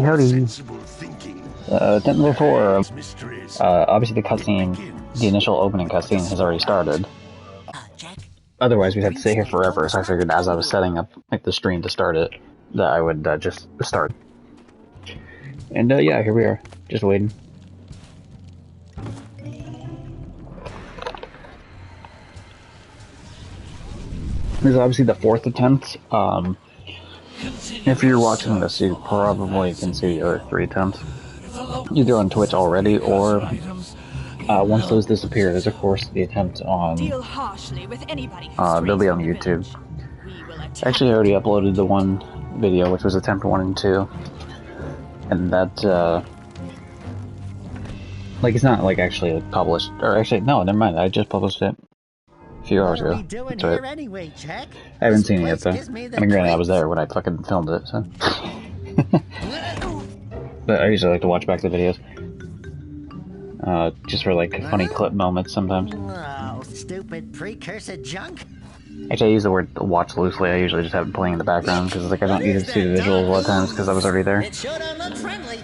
Howdy. Attempt number four. Obviously the cutscene, the initial opening cutscene has already started. Otherwise we'd have to sit here forever, so I figured as I was setting up like the stream to start it, that I would just start. And yeah, here we are, just waiting. This is obviously the fourth attempt. If you're watching this, you probably can see the other three attempts, either on Twitch already, or once those disappear, there's of course the attempt on, they'll be on YouTube. Actually, I already uploaded the one video, which was attempt 1 and 2, and that, like, it's not, like, actually published, or actually, no, never mind, I just published it a few hours ago. That's right. Anyway, Jack? I haven't seen it yet, though. I mean, granted, I was there when I fucking filmed it, so. But I usually like to watch back the videos. Just for, like, funny clip moments sometimes. Oh, stupid precursor junk. Actually, I use the word watch loosely. I usually just have it playing in the background, because, like, I don't need to see the visuals a lot of times, because I was already there. It sure don't look friendly.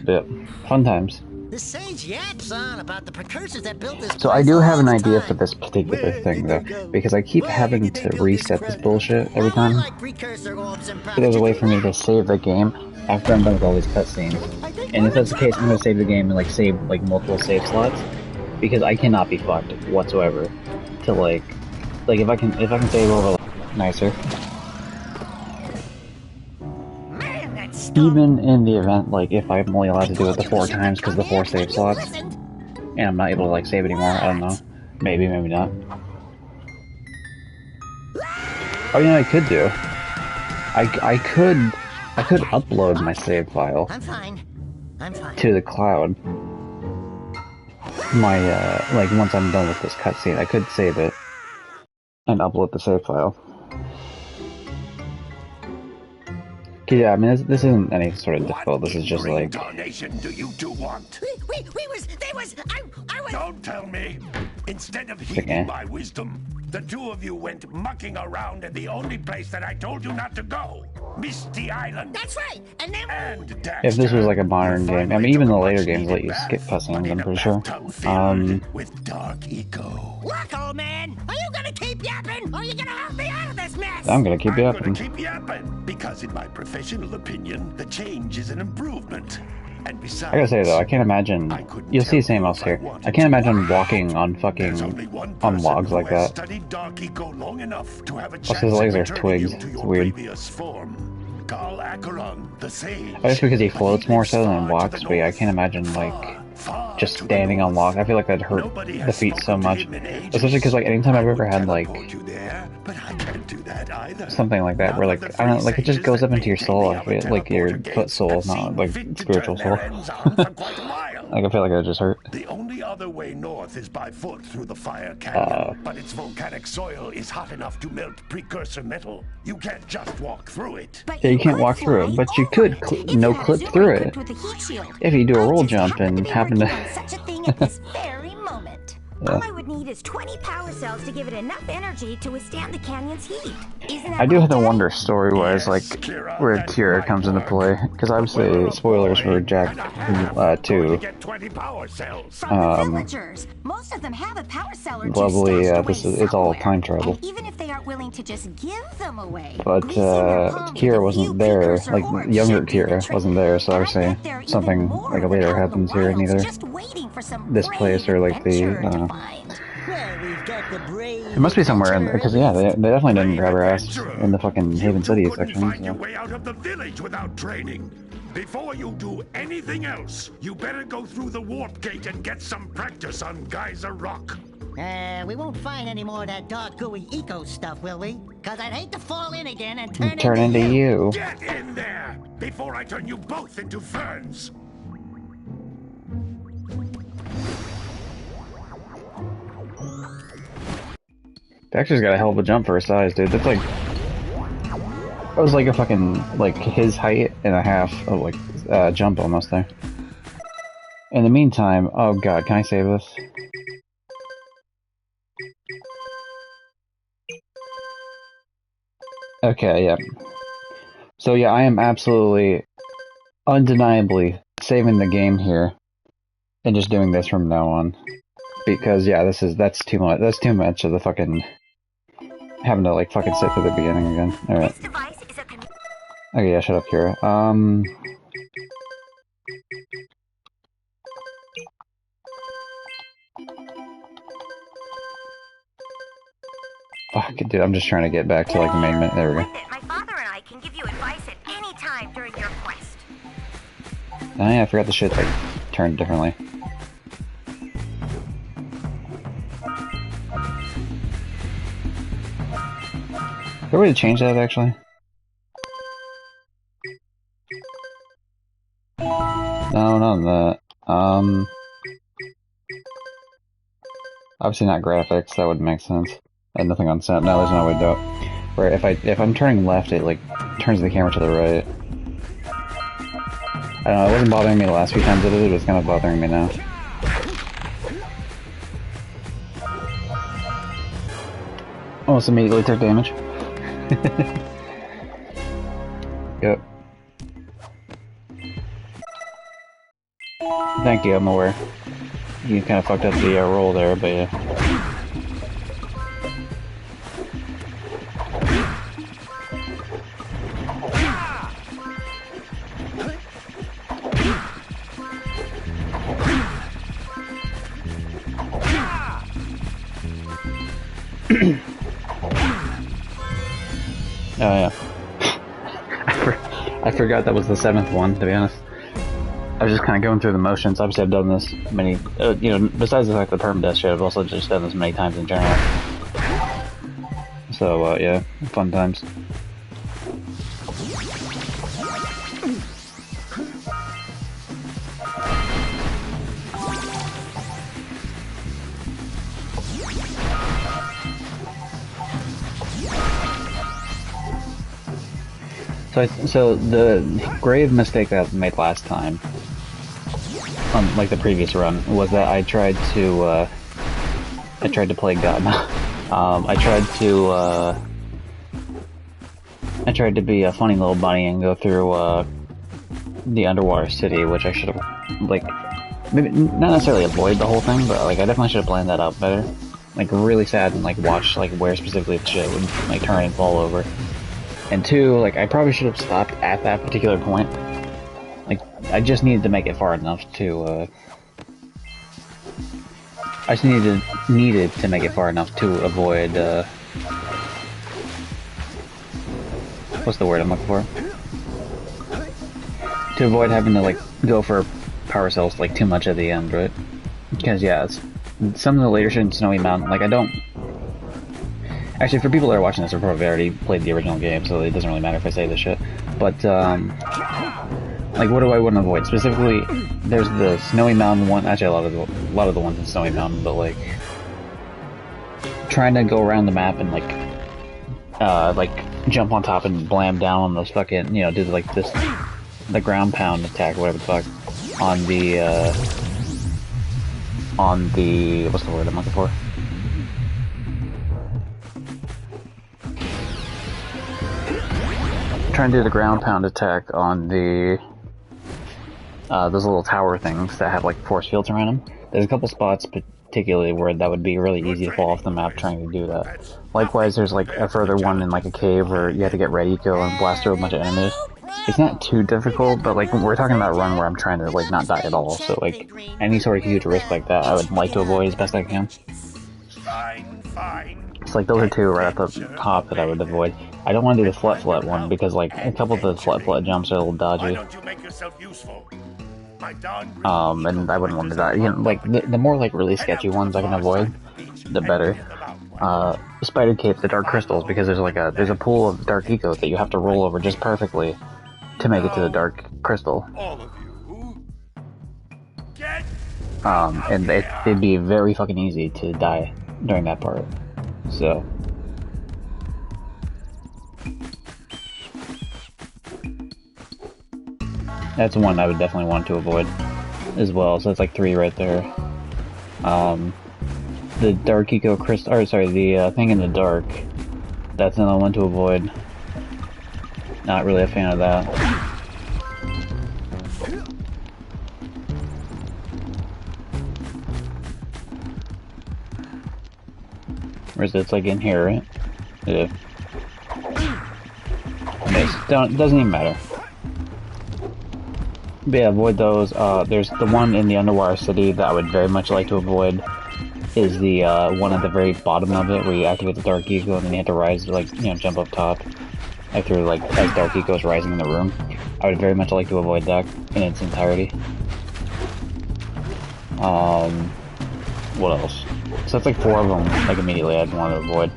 But, fun times. The sage yaps on about the precursors that built this. So I do have an idea for this particular thing, though, because I keep having to reset this bullshit every time. But there's a way for me to save the game after I'm done with all these cutscenes. And if that's the case, I'm going to save the game and, like, save, like, multiple save slots, because I cannot be fucked whatsoever to, like, if I can save over, like, nicer. Even in the event, like, if I'm only allowed to do it the 4 times because the 4 save slots, and I'm not able to, like, save anymore, I don't know. Maybe, maybe not. Oh, you know, I could do. I could upload my save file. I'm fine. To the cloud. My, like, once I'm done with this cutscene, I could save it and upload the save file. Yeah, I mean, this isn't any sort of difficult. This is just like. What reincarnation do you two want? I was. Don't tell me. Instead of heeding my wisdom, the two of you went mucking around in the only place that I told you not to go, Misty Island. That's right. And then. And Daxter, if this was like a modern game, I mean, even the later games let you skip cutscenes. I'm pretty sure. With dark eco. Look, old man, are you gonna keep yapping, or are you gonna help me out of this mess? I'm gonna keep yapping. I'm gonna keep yapping because, in my professional opinion, the change is an improvement. And besides, I gotta say though, I can't imagine. You'll see the same else here. I can't imagine walking on fucking on logs like that. Plus his legs are twigs. It's weird. I guess because he floats more so than walks, but yeah, I can't imagine like just standing on logs. I feel like that'd hurt the feet so much. Especially because like anytime I've ever had like something like that where like I don't know, like it just goes up into your soul. I feel like your foot soul, not like spiritual soul. Like I feel like it just hurt. The only other way north is by foot through the fire canyon, but its volcanic soil is hot enough to melt precursor metal. You can't just walk through it. Yeah, you can't walk through it, but you could no clip through it if you do a roll jump and happen to. Such a thing at this very moment. Yeah. All I would need is 20 power cells to give it enough energy to withstand the canyon's heat. I do have to wonder story-wise, like, where Kira comes into play. Because obviously, spoilers for Jak 2. Most of them have a power cell or two Lovely, stashed away it's all somewhere. time travel. And even if they aren't willing to just give them away, But, Kira wasn't there, like, younger Kira wasn't there, so obviously something, like, later happens here in either this place or, like, the, I don't know. It must be somewhere in, because yeah, they definitely didn't grab her ass in the fucking Haven City section. Find your way out of the village without training. Before you do anything else, you better go through the warp gate and get some practice on Geyser Rock. We won't find any more of that dark gooey eco stuff, will we? Cause I'd hate to fall in again and turn into you. Get in there before I turn you both into ferns. Daxter's got a hell of a jump for his size, dude. That's like... That was like a fucking, like, his height and a half of, like, jump almost there. In the meantime... Oh god, can I save this? Okay, yeah. So yeah, I am absolutely undeniably saving the game here and just doing this from now on. Because yeah, that's too much. That's too much of the fucking having to like fucking sit through the beginning again. All right. Okay, yeah, shut up, Kira. Fuck, dude, I'm just trying to get back to like the main menu. There we go. My father and I can give you advice at any time during your quest. Oh yeah, I forgot the shit like turned differently. Is there a way to change that actually? No, not that. Obviously not graphics. That wouldn't make sense. And nothing on sound. No, there's no way to do it. Right, if I'm turning left, it like turns the camera to the right. I don't know. It wasn't bothering me the last few times I did it. It's kind of bothering me now. Almost immediately took damage. Yep. Thank you, I'm aware. You kind of fucked up the roll there, but yeah. Oh yeah. I forgot that was the 7th one, to be honest. I was just kind of going through the motions. Obviously I've done this many, you know, besides the fact that Permadeath shit, I've also just done this many times in general. So, yeah, fun times. So the grave mistake that I made last time, like the previous run, was that I tried to play God. I tried to be a funny little bunny and go through the underwater city, which I should have, like, maybe not necessarily avoid the whole thing, but like I definitely should have planned that out better. Like really sad and like watch like where specifically the shit would like turn and fall over. And 2, like, I probably should have stopped at that particular point. Like, I just needed to make it far enough to, I just needed to make it far enough to avoid, what's the word I'm looking for? To avoid having to, like, go for power cells, like, too much at the end, right? Because, yeah, some of the later shit in Snowy Mountain, like, I don't... Actually, for people that are watching this, they've probably already played the original game, so it doesn't really matter if I say this shit. But, like, what do I want to avoid? Specifically, there's the Snowy Mountain one. Actually, a lot of the ones in Snowy Mountain, but like, trying to go around the map and like jump on top and blam down on those fucking, you know, do like this, the ground pound attack, whatever the fuck, on the what's the word I'm looking for? Trying to do the ground pound attack on the those little tower things that have like force fields around them. There's a couple spots particularly where that would be really easy to fall off the map trying to do that. Likewise, there's like a further one in like a cave where you have to get ready to go and blast through a bunch of enemies. It's not too difficult, but like we're talking about a run where I'm trying to like not die at all. So like any sort of huge risk like that, I would like to avoid as best I can. It's like those are 2 right at the top that I would avoid. I don't want to do the flat one because like a couple of the flat jumps are a little dodgy. And I wouldn't want to die. You know, like the more like really sketchy ones I can avoid, the better. Spider Cape, the Dark Crystals, because there's a pool of Dark Eco that you have to roll over just perfectly to make it to the Dark Crystal. And it'd be very fucking easy to die during that part. So. That's one I would definitely want to avoid as well, so that's like 3 right there. The Dark Eco Crystal, or sorry, the thing in the dark, that's another one to avoid. Not really a fan of that. Or is it like in here, right? Yeah. Doesn't even matter. But yeah, avoid those. There's the one in the underwater city that I would very much like to avoid. Is the one at the very bottom of it where you activate the Dark Eco and then you have to rise, like, you know, jump up top. Like through, like, as Dark Eco is rising in the room. I would very much like to avoid that in its entirety. What else? So that's like 4 of them, like, immediately I'd want to avoid.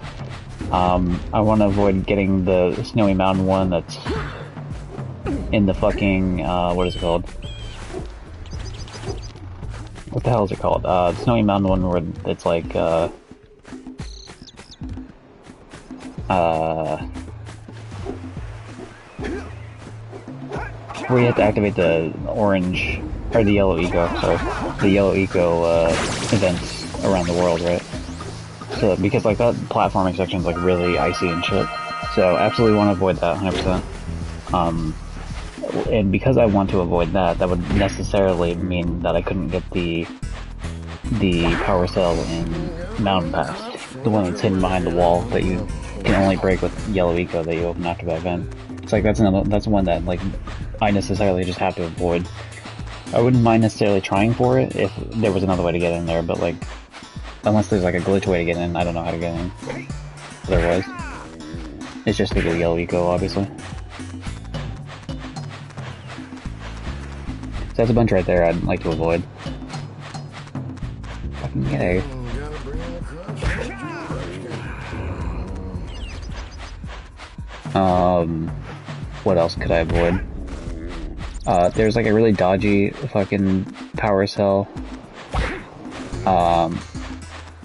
I want to avoid getting the Snowy Mountain one that's in the fucking, what is it called? What the hell is it called? The Snowy Mountain one where it's like, where you have to activate the orange, or the yellow eco, sorry. The yellow eco, events around the world, right? So, because like that platforming section is like really icy and shit. So, absolutely want to avoid that, 100%. And because I want to avoid that, that would necessarily mean that I couldn't get the power cell in Mountain Pass. The one that's hidden behind the wall that you can only break with yellow eco that you open after that event. It's like that's one that like I necessarily just have to avoid. I wouldn't mind necessarily trying for it if there was another way to get in there, but like unless there's like a glitch way to get in, I don't know how to get in. Otherwise, it's just to get yellow eco, obviously. So that's a bunch right there I'd like to avoid. Fucking yay. What else could I avoid? There's like a really dodgy fucking power cell,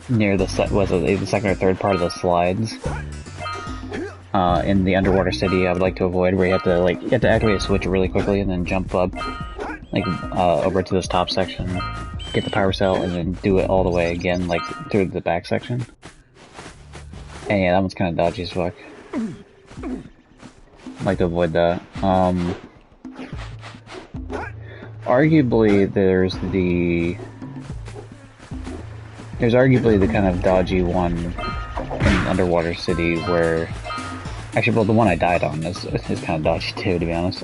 near the second or third part of the slides, in the underwater city I would like to avoid, where you have to activate a switch really quickly and then jump up, like, over to this top section, get the power cell, and then do it all the way again, like, through the back section. And yeah, that one's kind of dodgy as fuck. I'd like to avoid that. Arguably, there's arguably the kind of dodgy one in Underwater City where... Actually, well, the one I died on is kind of dodgy too, to be honest.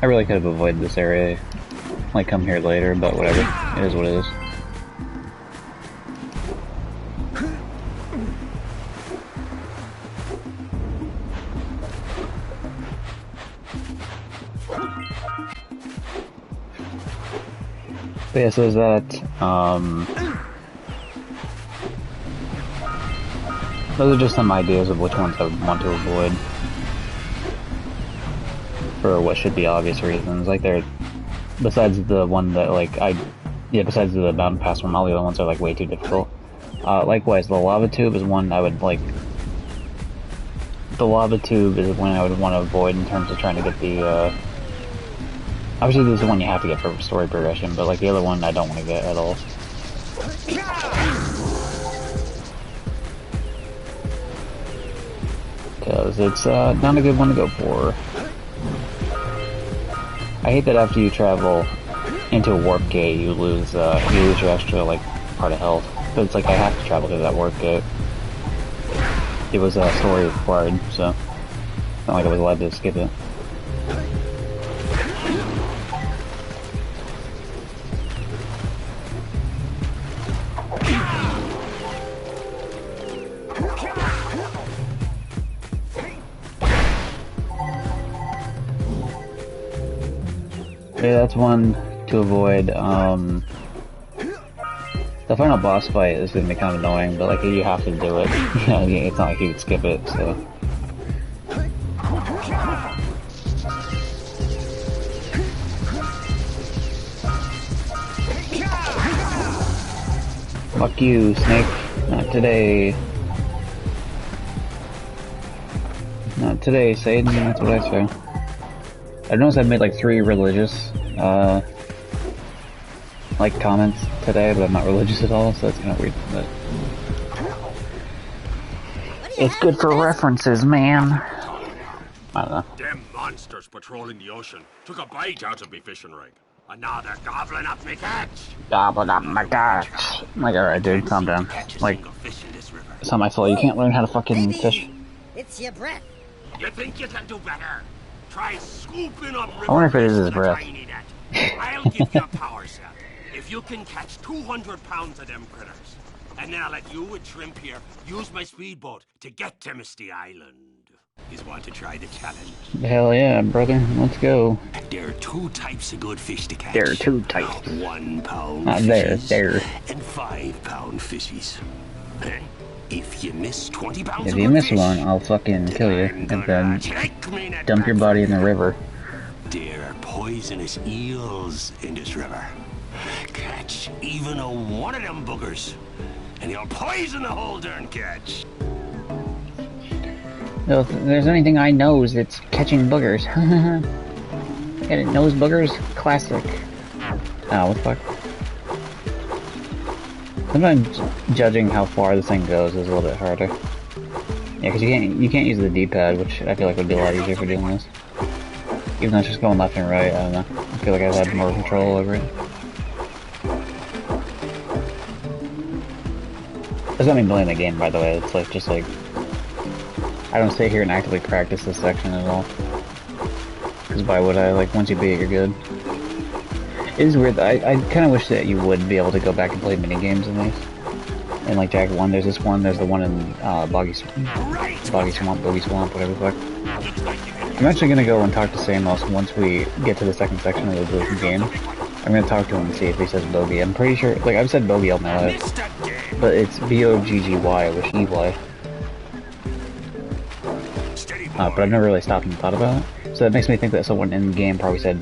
I really could have avoided this area, like come here later, but whatever. It is what it is. But yeah, so is that, those are just some ideas of which ones I would want to avoid. For what should be obvious reasons. Like, besides the one that, like, besides the Mountain Pass one, all the other ones are, like, way too difficult. Likewise, the Lava Tube is one I would, like... The Lava Tube is one I would want to avoid in terms of trying to get the, obviously, this is the one you have to get for story progression, but, like, the other one I don't want to get at all. Because it's, not a good one to go for. I hate that after you travel into a warp gate, you lose your extra, like, part of health. But it's like, I have to travel to that warp gate. It was, story required, so it's not like I was allowed to skip it. Yeah, that's one to avoid. The final boss fight is going to be kind of annoying, but like you have to do it. You know, it's not like you can skip it, so. Fuck you, Snake. Not today. Not today, Satan. That's what I say. I noticed I've made like 3 religious, like comments today, but I'm not religious at all, so that's kind of weird. But It's good for references, man. I don't know. Them monsters patrolling the ocean took a bite out of me fishing rig. And now they're gobbling up me catch. Gobbling up my catch. Like, alright, dude, calm down. Like, it's not my fault. You can't learn how to fucking fish. It's your breath. You think you can do better? Try scooping up river. I wonder if it is his breath. I'll give you a power cell if you can catch 200 pounds of them critters. And then I'll let you and Shrimp here use my speedboat to get to Misty Island. You want to try the challenge? Hell yeah, brother. Let's go. There are 2 types of good fish to catch. There are 2 types. 1 pound there, fishies there. and 5 pound fishies. If you miss 20 pounds If of you good miss fish, one, I'll fucking kill you and then dump your body in the river. There are poisonous eels in this river. Catch even one of them boogers, and you'll poison the whole darn catch. Well, if there's anything I knows, it's catching boogers. Get it? Nose boogers? Classic. Oh, what the fuck? Sometimes judging how far this thing goes is a little bit harder. Yeah, because you can't use the D-pad, which I feel like would be a lot easier for doing this. Even though it's just going left and right, I don't know. I feel like I've had more control over it. Doesn't mean playing the game, by the way. It's like just like I don't sit here and actively practice this section at all. Because why would I? Like, once you beat it, you're good. It is weird. I kind of wish that you would be able to go back and play mini games in these. And like Jak 1, there's this one. There's the one in Boggy Swamp, whatever the fuck. I'm actually gonna go and talk to Samos once we get to the second section of the game. I'm gonna talk to him and see if he says bogey. I'm pretty sure, like, I've said bogey all my life, but it's B-O-G-G-Y, which E-Y. But I've never really stopped and thought about it. So that makes me think that someone in the game probably said,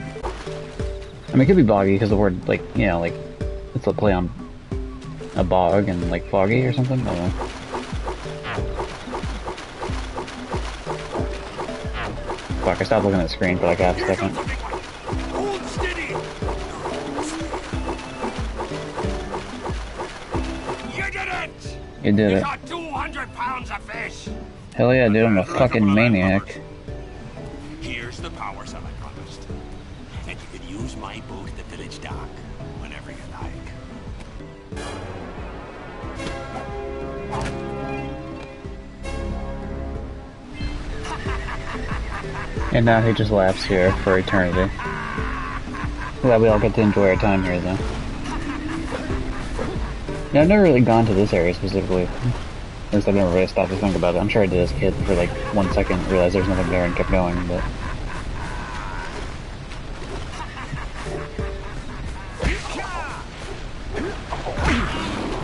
I mean, it could be boggy because the word, like, you know, like, it's a play on a bog and, like, foggy or something. I don't know. Fuck, I stopped looking at the screen for like half a second. You did it. 200 pounds of fish. Hell yeah, dude, I'm a fucking maniac. Here's the power cell I promised. And you can use my boat at the village dock whenever you like. And now he just laughs here for eternity. Glad we all get to enjoy our time here, though. Yeah, I've never really gone to this area specifically. At least I've never really stopped to think about it. I'm sure I did as a kid for like 1 second, realized there's nothing there and kept going, but...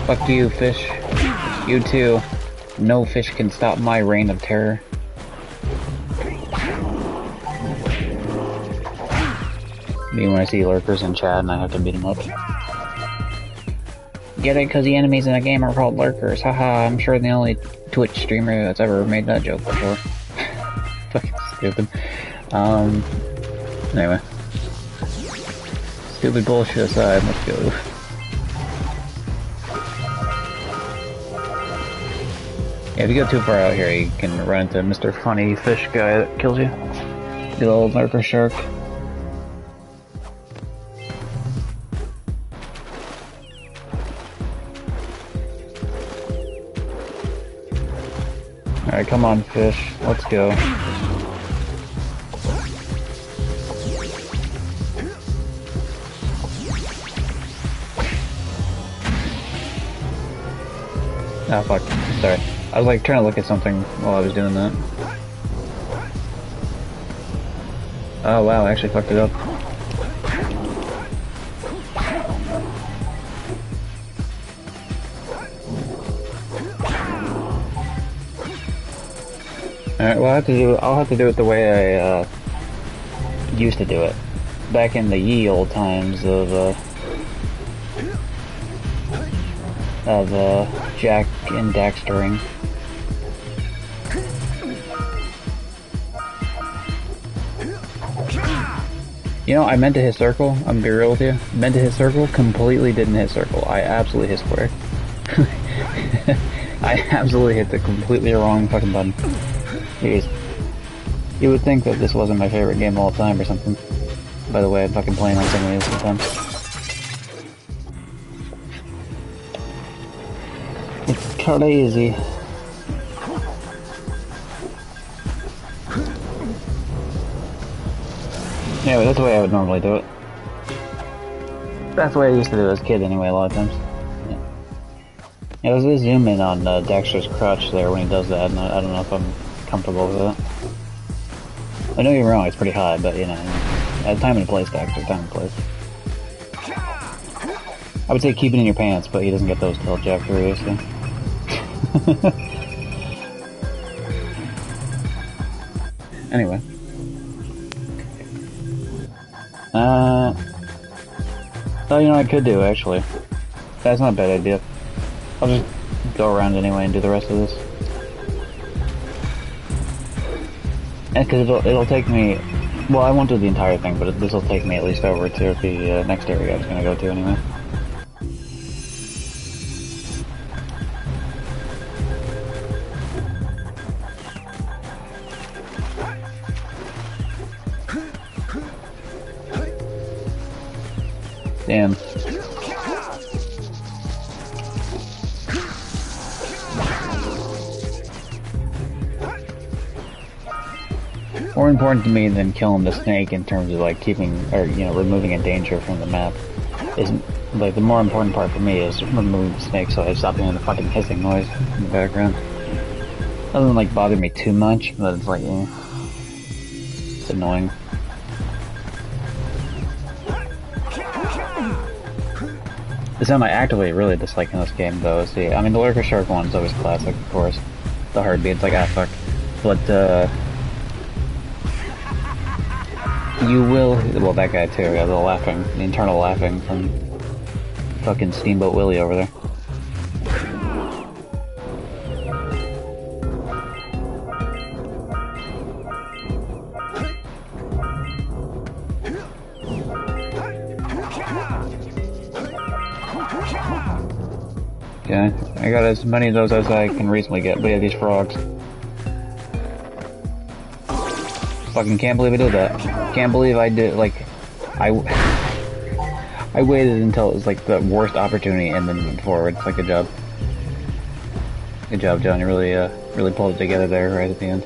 Fuck you, fish. You too. No fish can stop my reign of terror. Me when I see lurkers in chat and I have to beat them up. Get it? Because the enemies in the game are called lurkers. Haha, I'm sure the only Twitch streamer that's ever made that joke before. Fucking stupid. Anyway. Stupid bullshit aside, let's go. Yeah, if you go too far out here, you can run into Mr. Funny Fish guy that kills you. The old lurker shark. Alright, come on, fish. Let's go. Ah, fuck. Sorry. I was like trying to look at something while I was doing that. Oh wow, I actually fucked it up. Alright, well I'll have to do it the way I used to do it. Back in the ye old times of Jak and Daxtering. You know, I meant to hit circle, I'm gonna be real with you. Meant to hit circle, completely didn't hit circle. I absolutely hit square. I absolutely hit the completely wrong fucking button. Jeez. You would think that this wasn't my favorite game of all time or something. By the way, I'm fucking playing on some of these sometimes. It's crazy. Anyway, that's the way I would normally do it. That's the way I used to do it as a kid anyway, a lot of times. Yeah, let's zoom in on Daxter's crotch there when he does that, and I don't know if I'm comfortable with that. I know you're wrong, it's pretty high, but you know, time and place, Daxter, time and place. I would say keep it in your pants, but he doesn't get those till Jak 3, so. Anyway. Oh, you know what I could do, actually. That's not a bad idea. I'll just go around anyway and do the rest of this. And because it'll take me... Well, I won't do the entire thing, but this will take me at least over to the next area I was going to go to anyway. Damn. More important to me than killing the snake in terms of like keeping, or you know, removing a danger from the map is, like, the more important part for me is removing the snake so I stop hearing the fucking hissing noise in the background. Doesn't like bother me too much, but it's like, it's annoying. The sound I actively really dislike in this game, though, is the... I mean, the Lurker Shark one's always classic, of course. The heartbeat's like, ah, fuck. But, you will... Well, that guy, too. Yeah, the laughing. The internal laughing from fucking Steamboat Willie over there. Yeah, I got as many of those as I can reasonably get, but yeah, these frogs. Fucking can't believe I did that. Can't believe I did, like, I waited until it was like the worst opportunity and then went forward. It's like, good job. Good job, John, you really, really pulled it together there right at the end.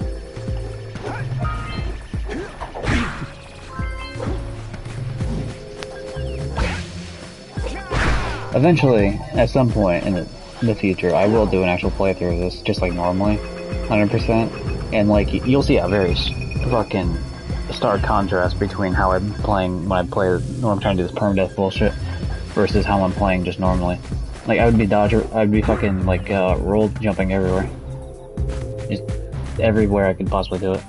Eventually, at some point in the future, I will do an actual playthrough of this, just like normally, 100%. And like, you'll see a very fucking stark contrast between how I'm playing when I'm trying to do this permadeath bullshit, versus how I'm playing just normally. Like, I would be fucking like roll jumping everywhere, just everywhere I could possibly do it.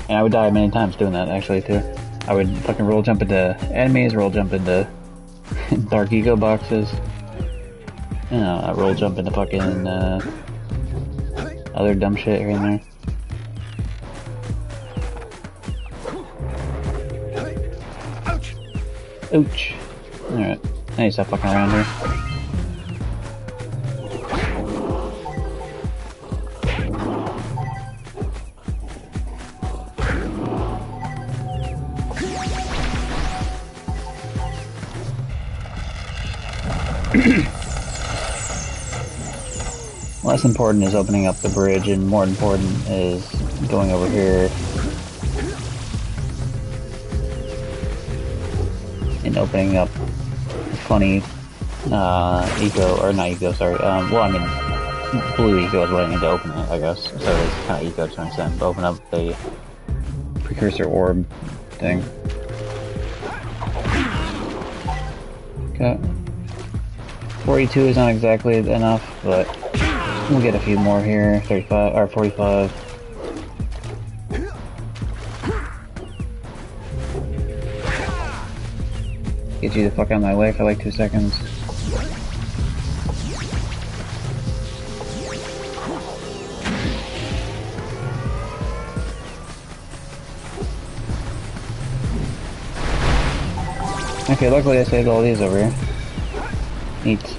And I would die many times doing that, actually, too. I would fucking roll jump into enemies, roll jump into dark eco boxes, you know, roll jump into fucking other dumb shit here and there. Ouch. Alright, I need to stop fucking around here. Less important is opening up the bridge, and more important is going over here and opening up funny eco, or not eco, sorry, well, I mean, blue eco is what I need to open it, I guess, so it's kind of eco to an extent, but open up the precursor orb thing. Okay. 42 is not exactly enough, but we'll get a few more here. 35 or 45. Get you the fuck out of my way for like 2 seconds. Okay, luckily I saved all these over here. Neat.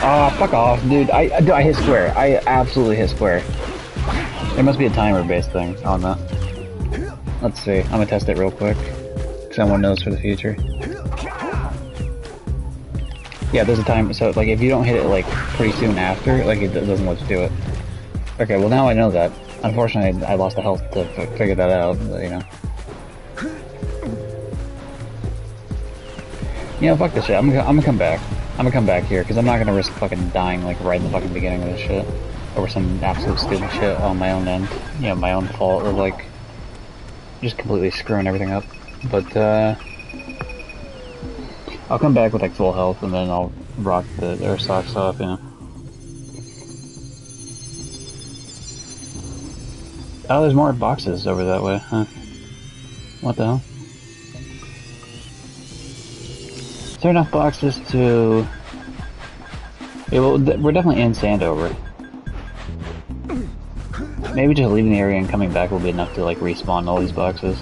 Oh, fuck off, dude. I hit square. I absolutely hit square. There must be a timer-based thing on that. Let's see. I'm gonna test it real quick. Someone knows for the future. Yeah, there's a timer. So, like, if you don't hit it, like, pretty soon after, like, it doesn't let you do it. Okay, well, now I know that. Unfortunately, I lost the health to figure that out, but, you know. You know, fuck this shit. I'm gonna come back. I'm gonna come back here, because I'm not gonna risk fucking dying, like, right in the fucking beginning of this shit. Over some absolute stupid shit on my own end. You know, my own fault, or, like, just completely screwing everything up. But, I'll come back with, like, full health, and then I'll rock the air socks off, you know. Oh, there's more boxes over that way, huh? What the hell? Is there enough boxes to... Yeah, well, we're definitely in Sandover. Maybe just leaving the area and coming back will be enough to, like, respawn all these boxes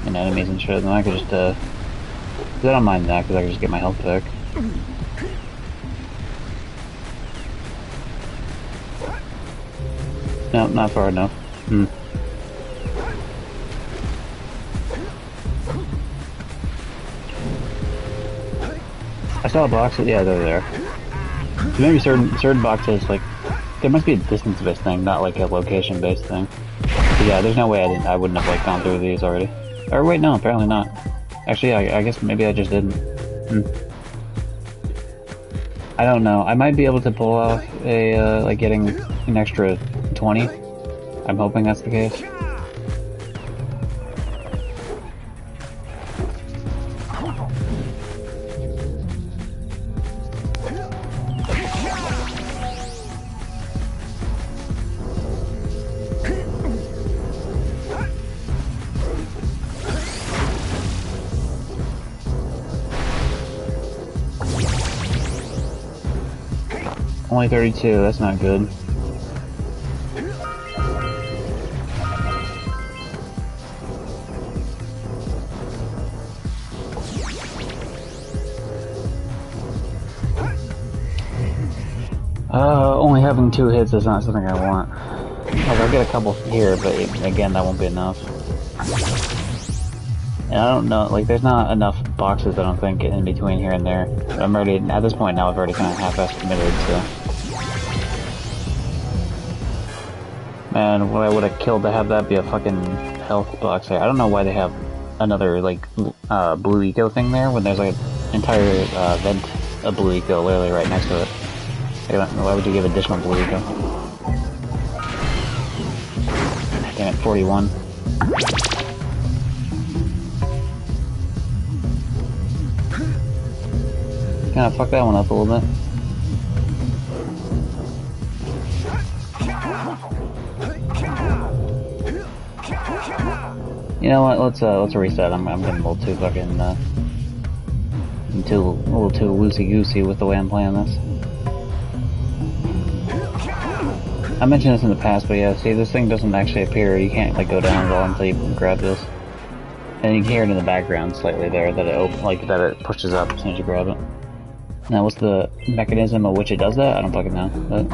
and enemies and shit, and then I could just, cause I don't mind that, because I can just get my health back. No, not far enough. I saw a box, yeah, they're there. So maybe certain boxes, like, there must be a distance-based thing, not like a location-based thing. But yeah, there's no way I wouldn't have, like, gone through these already. Or wait, no, apparently not. Actually, I guess maybe I just didn't. I don't know. I might be able to pull off a, like, getting an extra 20. I'm hoping that's the case. Only 32, that's not good. Only having 2 hits is not something I want. Like, I'll get a couple here, but again, that won't be enough. And I don't know, like, there's not enough boxes, I don't think, in between here and there. I'm already, at this point now, I've already kind of half-assed committed, so... Man, what I would have killed to have that be a fucking health box there. I don't know why they have another, like, blue eco thing there, when there's, like, an entire, vent of blue eco literally right next to it. Why would you give additional blue eco? Damn it, 41. Kinda fuck that one up a little bit. You know what? Let's reset. I'm getting a little too fucking a little too loosey goosey with the way I'm playing this. I mentioned this in the past, but yeah, see, this thing doesn't actually appear. You can't, like, go down at all until you grab this. And you can hear it in the background slightly there that it pushes up as soon as you grab it. Now, what's the mechanism of which it does that? I don't fucking know. But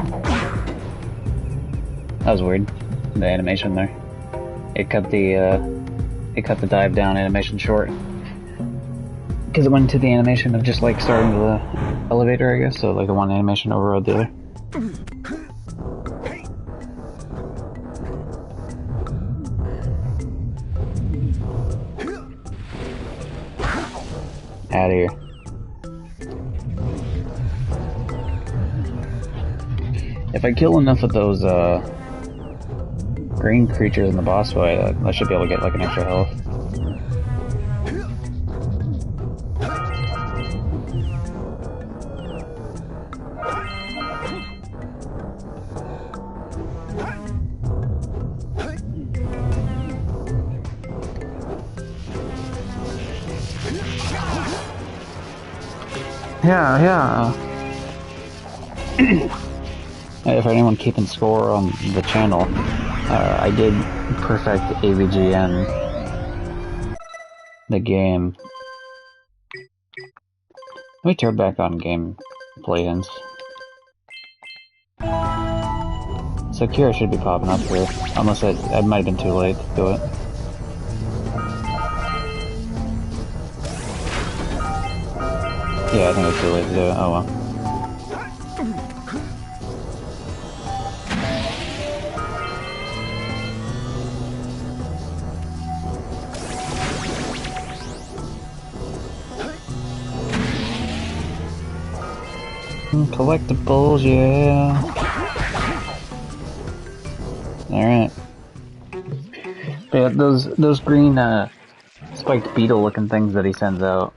that was weird. The animation there. It cut the dive down animation short. Because it went into the animation of just, like, starting the elevator, I guess. So, like, the one animation overrode the other. Out of here. If I kill enough of those green creatures in the boss fight, I should be able to get like an extra health. Yeah. If anyone keeping score on the channel, I did perfect AVGN, the game. Let me turn back on gameplay hints. So Kira should be popping up here, unless I might have been too late to do it. Yeah, I think it's too late to do it. Oh well. Collectibles, yeah. Alright. Yeah, those green spiked beetle looking things that he sends out,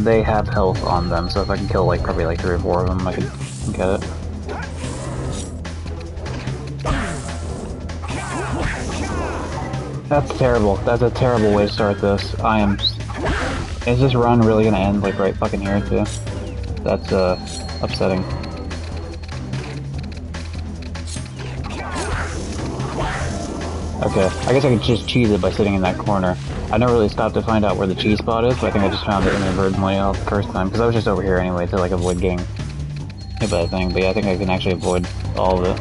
they have health on them, so if I can kill like probably like 3 or 4 of them, I could get it. That's terrible. That's a terrible way to start this. Is this run really gonna end like right fucking here too? That's upsetting. Okay, I guess I could just cheese it by sitting in that corner. I never really stopped to find out where the cheese spot is, but I think I just found it inadvertently the first time, because I was just over here anyway to like avoid getting hit by that thing, but yeah, I think I can actually avoid all of it.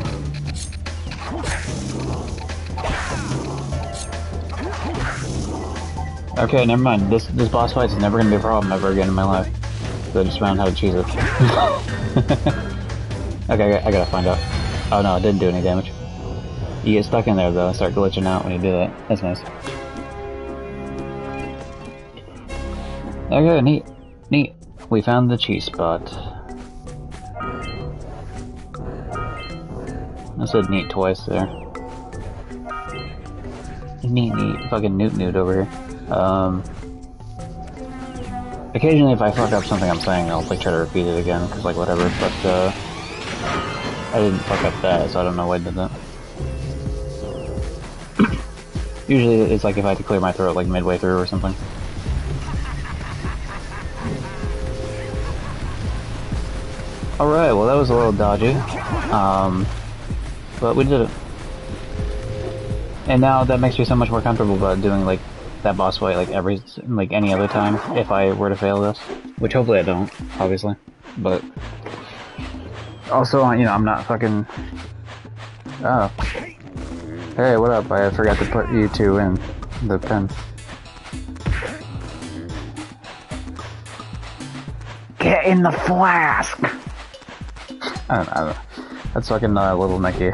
Okay, never mind. This boss fight is never gonna be a problem ever again in my life. So I just found how to cheese it. Okay, I gotta find out. Oh no, it didn't do any damage. You get stuck in there though, and start glitching out when you do that. That's nice. Okay, neat. Neat. We found the cheese spot. I said neat twice there. Neat. Fucking newt over here. Occasionally if I fuck up something I'm saying, I'll like try to repeat it again, cause like whatever, but I didn't fuck up that, so I don't know why I did that. Usually it's like if I had to clear my throat like midway through or something. Alright, well that was a little dodgy. But we did it. And now that makes me so much more comfortable about doing like that boss fight like any other time if I were to fail this. Which hopefully I don't, obviously. But also, you know, I'm not fucking... Oh. Hey, what up? I forgot to put you two in the pen. Get in the flask! I don't know. That's fucking Little Nicky.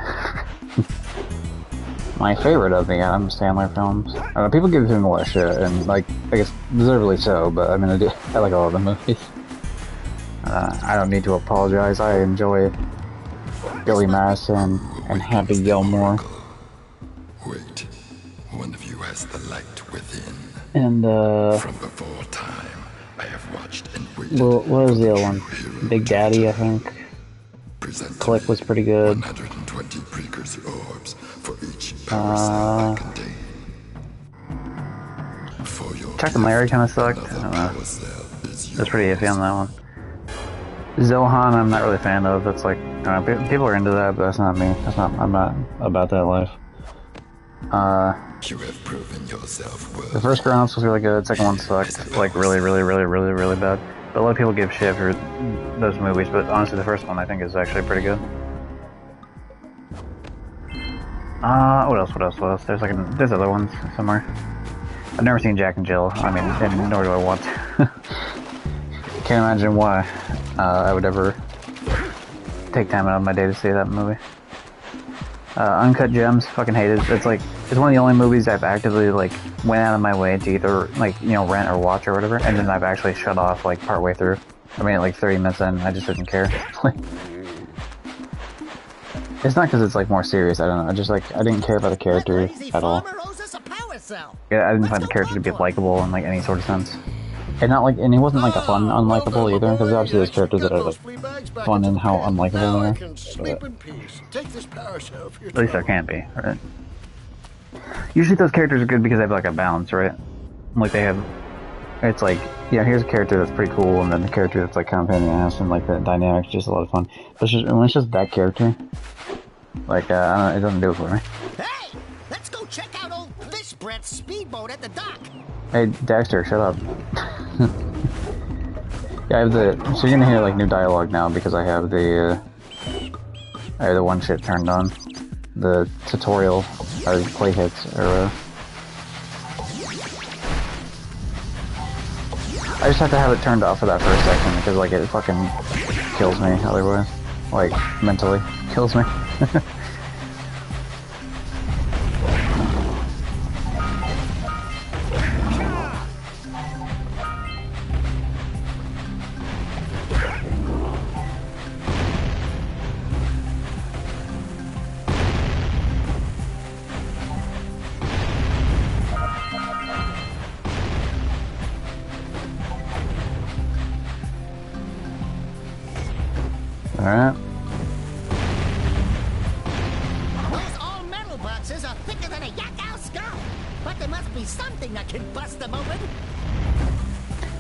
My favorite of the Adam Sandler films. People give him a lot of shit, and like, I guess deservedly so, but I mean, I like all of the movies. I don't need to apologize. I enjoy Billy Madison and Happy Gilmore. Wait, one of you has the light within. And from before time, I have watched and waited. Well, what was the other one? Big Daddy, I think. Click was pretty good. 120 precursor orbs for each power cell I contain. Chuck and Larry kind of sucked. I don't know. That's pretty iffy on that one. Zohan, I'm not really a fan of. That's like, I don't know, people are into that, but that's not me. I'm not about that life. You have proven yourself worthy. The first Grounds was really good. Second one sucked, like really bad. But a lot of people give shit for those movies, but honestly, the first one I think is actually pretty good. What else? There's other ones somewhere. I've never seen Jack and Jill. I mean, and nor do I want to. Can't imagine why I would ever take time out of my day to see that movie. Uncut Gems, fucking hate it. It's one of the only movies I've actively like went out of my way to either like, you know, rent or watch or whatever, and then I've actually shut off like partway through. I mean, like 30 minutes in, I just didn't care. It's not because it's like more serious. I don't know. I just like I didn't care about the character at all. Yeah, I didn't find the character to be likable in like any sort of sense. And not like, and he wasn't like a fun unlikable either, because obviously there's characters that are like fun and how unlikable they are. But at least there can be, right? Usually those characters are good because they have like a balance, right? Like they have, it's like, yeah, here's a character that's pretty cool, and then the character that's like kind of pain in the ass, and like the dynamic's just a lot of fun. But when it's just that character, like I don't know, it doesn't do it for me. Hey, let's go check out old Fish Brett's speedboat at the dock. Hey, Daxter, shut up. Yeah, I have so you're gonna hear like new dialogue now because I have the Or the one shit turned on. The tutorial, or play hits, or I just have to have it turned off for that first second, because, like, it fucking kills me otherwise. Like, mentally kills me. Alright. Those all-metal boxes are thicker than a Jak Daxter, but there must be something that can bust them open.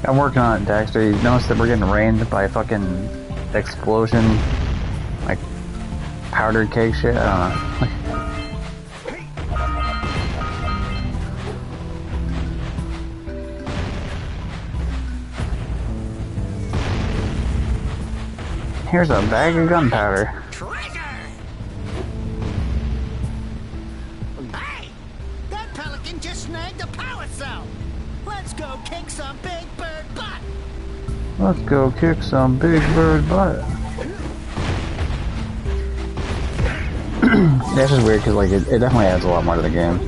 I'm working on it, Daxter. You notice that we're getting rained by fucking explosion, like powdered cake shit? I don't know. Here's a bag of gunpowder. Treasure! Hey! That pelican just snagged a power cell! Let's go kick some big bird butt! Let's go kick some big bird butt. That's just weird because, like, it definitely adds a lot more to the game.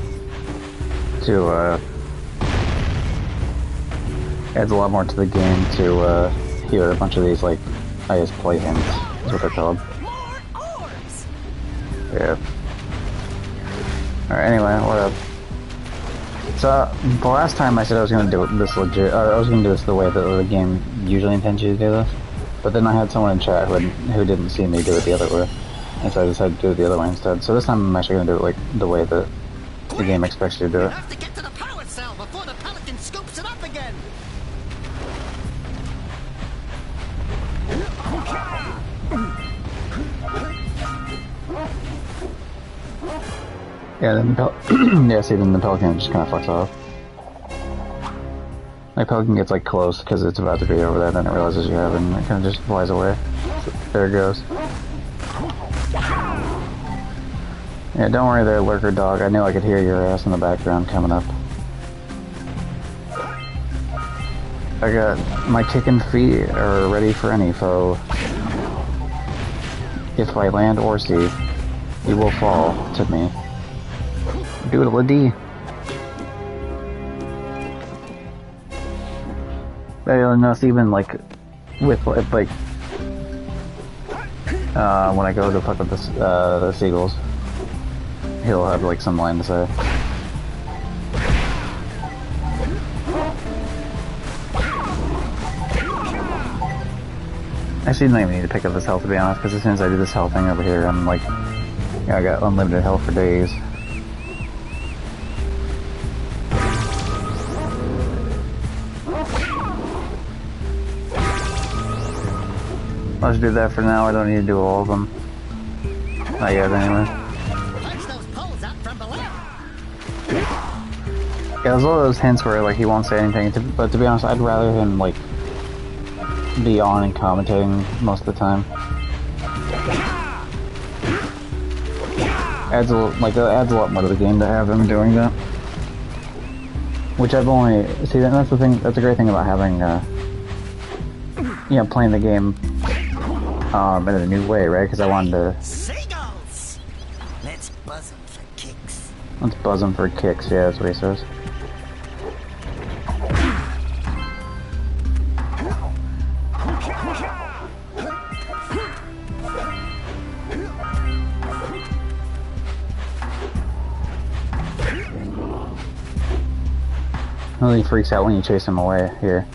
Adds a lot more to the game to hear a bunch of these, like, I guess play hints is what they're called. More orbs! Yeah. Alright, anyway, what up? So, the last time I said I was gonna do this legit, I was gonna do this the way that the game usually intends you to do this, but then I had someone in chat who didn't see me do it the other way, and so I decided to do it the other way instead. So this time I'm actually gonna do it like the way that the game expects you to do it. Have to get to the power cell before the pelican scoops it up again! Yeah, then then the pelican just kind of fucks off. Like, pelican gets, like, close because it's about to be over there, then it realizes you have it, and it kind of just flies away. So, there it goes. Yeah, don't worry there, lurker dog. I knew I could hear your ass in the background coming up. I got my kicking feet are ready for any foe. If I land or sea, you will fall to me. Doodle-a-dee. But you'll notice even, like, with, like, when I go to fuck with the seagulls, he'll have, like, some line to say. Actually, you don't even need to pick up this health, to be honest, because as soon as I do this health thing over here, I'm like, yeah, I got unlimited health for days. I'll just do that for now. I don't need to do all of them. Not yet, anyway. Punch those poles out from below! Yeah, there's all those hints where, like, he won't say anything, but to be honest, I'd rather him, like, be on and commentating most of the time. Adds a lot more to the game to have him doing that. Which I've only that's the thing. That's a great thing about having playing the game in a new way, right? Because I wanted to. Seagulls! Let's buzz them for kicks. Let's buzz them for kicks. Yeah, that's what he says. Oh, he freaks out when you chase him away. Here.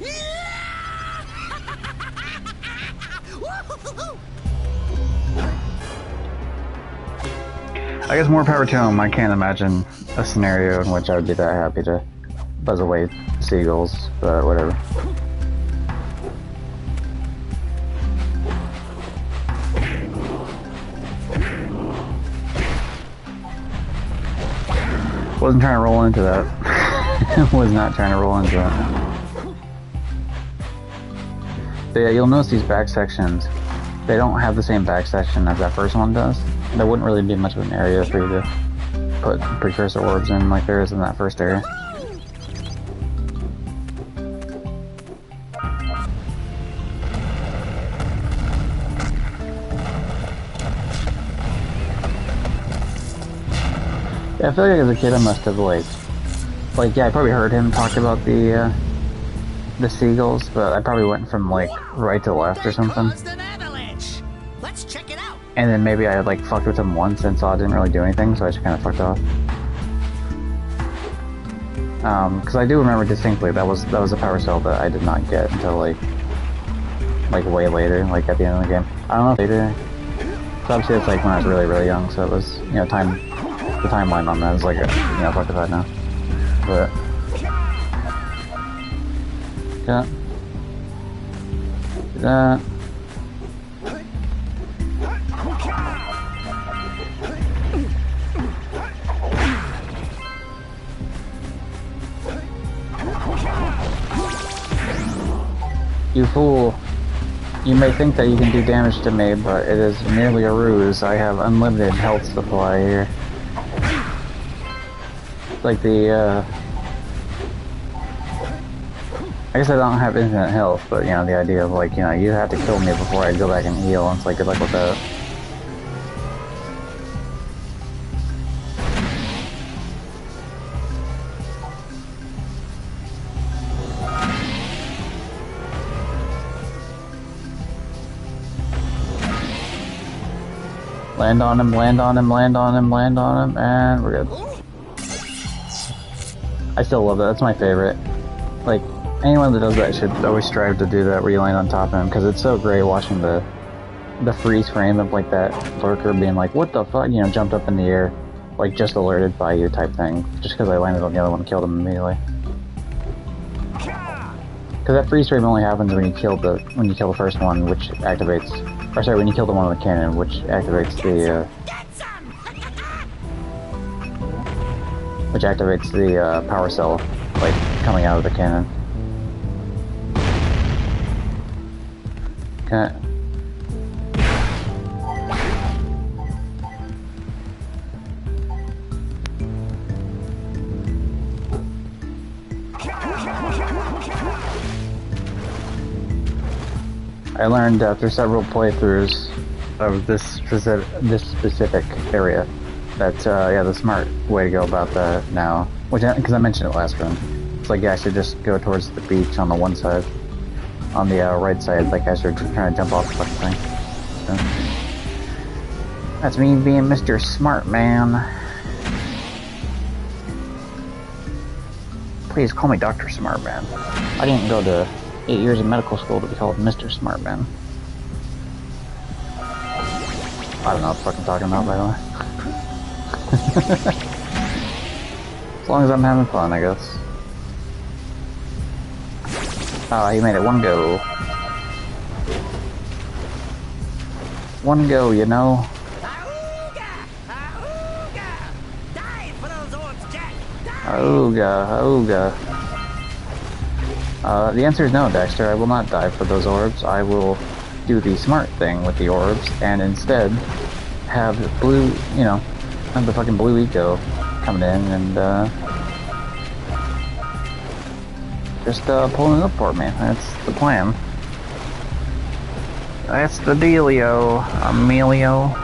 I guess more power to him. I can't imagine a scenario in which I would be that happy to buzz away seagulls, but whatever. Wasn't trying to roll into that. Was not trying to roll into that. But yeah, you'll notice these back sections they don't have the same back section as that first one does. There wouldn't really be much of an area for you to put precursor orbs in like there is in that first area. Yeah, I feel like as a kid I must have like yeah, I probably heard him talk about the seagulls, but I probably went from like right to left or something. Let's check it out. And then maybe I like fucked with him once and saw it didn't really do anything, so I just kind of fucked off. Because I do remember distinctly that was a power cell that I did not get until like way later, like at the end of the game. I don't know if later. So obviously it's like when I was really young, so it was, you know, the timeline on that is like, you know, fuck with that now. But yeah, do that. You fool. You may think that you can do damage to me, but it is merely a ruse. I have unlimited health supply here. Like the, I guess I don't have infinite health, but, you know, the idea of, like, you know, you have to kill me before I go back and heal, and it's like, good luck with that. Land on him, land on him, land on him, land on him, and we're good. I still love that. That's my favorite. Like, anyone that does that should always strive to do that where you land on top of him, because it's so great watching the freeze frame of, like, that lurker being like, what the fuck, you know, jumped up in the air, like, just alerted by you type thing, just because I landed on the other one and killed him immediately. Because that freeze frame only happens when you kill the first one, which activates, or sorry, when you kill the one with the cannon, which activates the power cell, like, coming out of the cannon. Okay. I learned after several playthroughs of this specific area that yeah, the smart way to go about that now, which because I mentioned it last run, it's like, yeah, I should just go towards the beach on the one side, on the right side, like as you're trying to jump off the fucking thing. So, that's me being Mr. Smart Man. Please call me Dr. Smart Man. I didn't go to 8 years of medical school to be called Mr. Smart Man. I don't know what the fuck I'm talking about, by the way. As long as I'm having fun, I guess. Oh, he made it one go. One go, you know. Ooga, ooga. The answer is no, Daxter. I will not dive for those orbs. I will do the smart thing with the orbs and instead have blue, you know, have the fucking blue eco coming in and just pulling it up for me. That's the plan. That's the dealio, Emilio.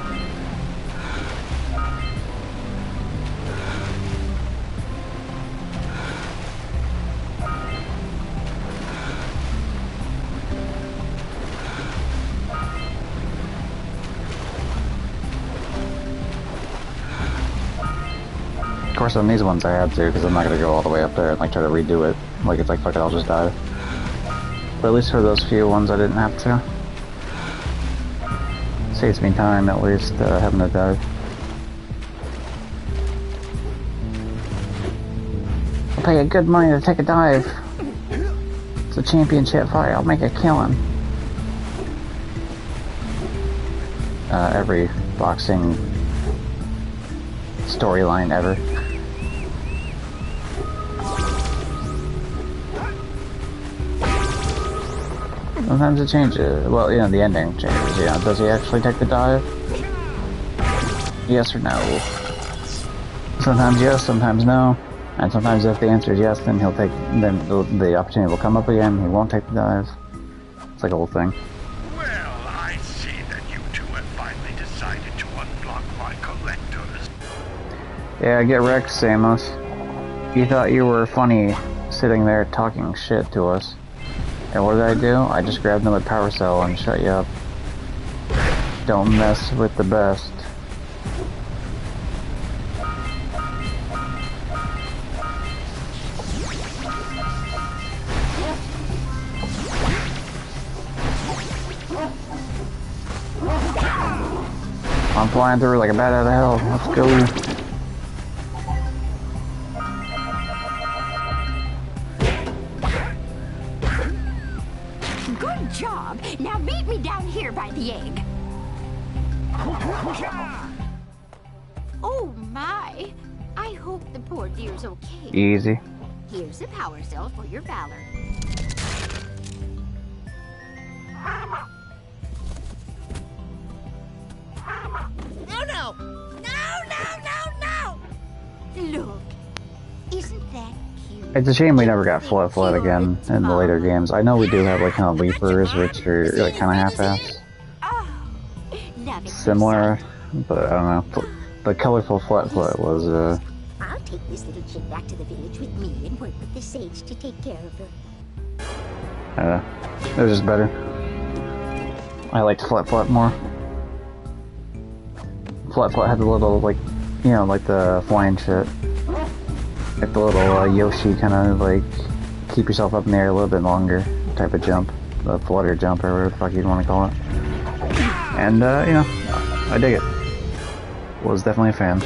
Of course, on these ones I had to, because I'm not gonna go all the way up there and like try to redo it. Like, it's like, fuck it, I'll just dive. But at least for those few ones I didn't have to. Saves me time, at least, having to dive. I'll pay a good money to take a dive. It's a championship fight, I'll make a killing. Every boxing storyline ever. Sometimes it changes. Well, you know, the ending changes. You know, does he actually take the dive? Yes or no? Sometimes yes, sometimes no. And sometimes if the answer is yes, then he'll take. Then the opportunity will come up again. He won't take the dive. It's like a whole thing. Well, I see that you two have finally decided to unblock my collectors. Yeah, get wrecked, Samus. You thought you were funny sitting there talking shit to us. And what did I do? I just grabbed another power cell and shut you up. Don't mess with the best. I'm flying through like a bat out of hell. Let's go. Good job. Now meet me down here by the egg. Oh my. I hope the poor dear's okay. Easy. Here's a power cell for your valor. Oh no! No! Look. Isn't that cute? It's a shame we never got Flood again in the later games. I know we do have like kind of leapers, which are like kind of half-assed. Oh, love it. Similar, but I don't know. The colorful Flood was, I'll take this little chick back to the village with me and work with the sage to take care of her. it was just better. I liked Flood more. Flood had the little, like, you know, like the flying shit. Like the little Yoshi kind of, like, keep yourself up in the air a little bit longer type of jump. The flutter jump, or whatever the fuck you'd want to call it. And, you know, I dig it. Was definitely a fan.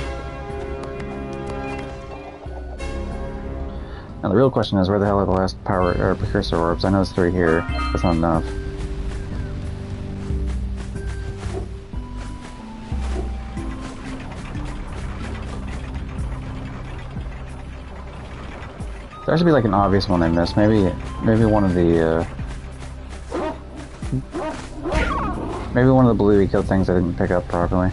Now the real question is, where the hell are the last power, or precursor orbs? I know there's 3 here. That's not enough. There should be like an obvious one I missed. Maybe one of the maybe one of the blue eco things I didn't pick up properly.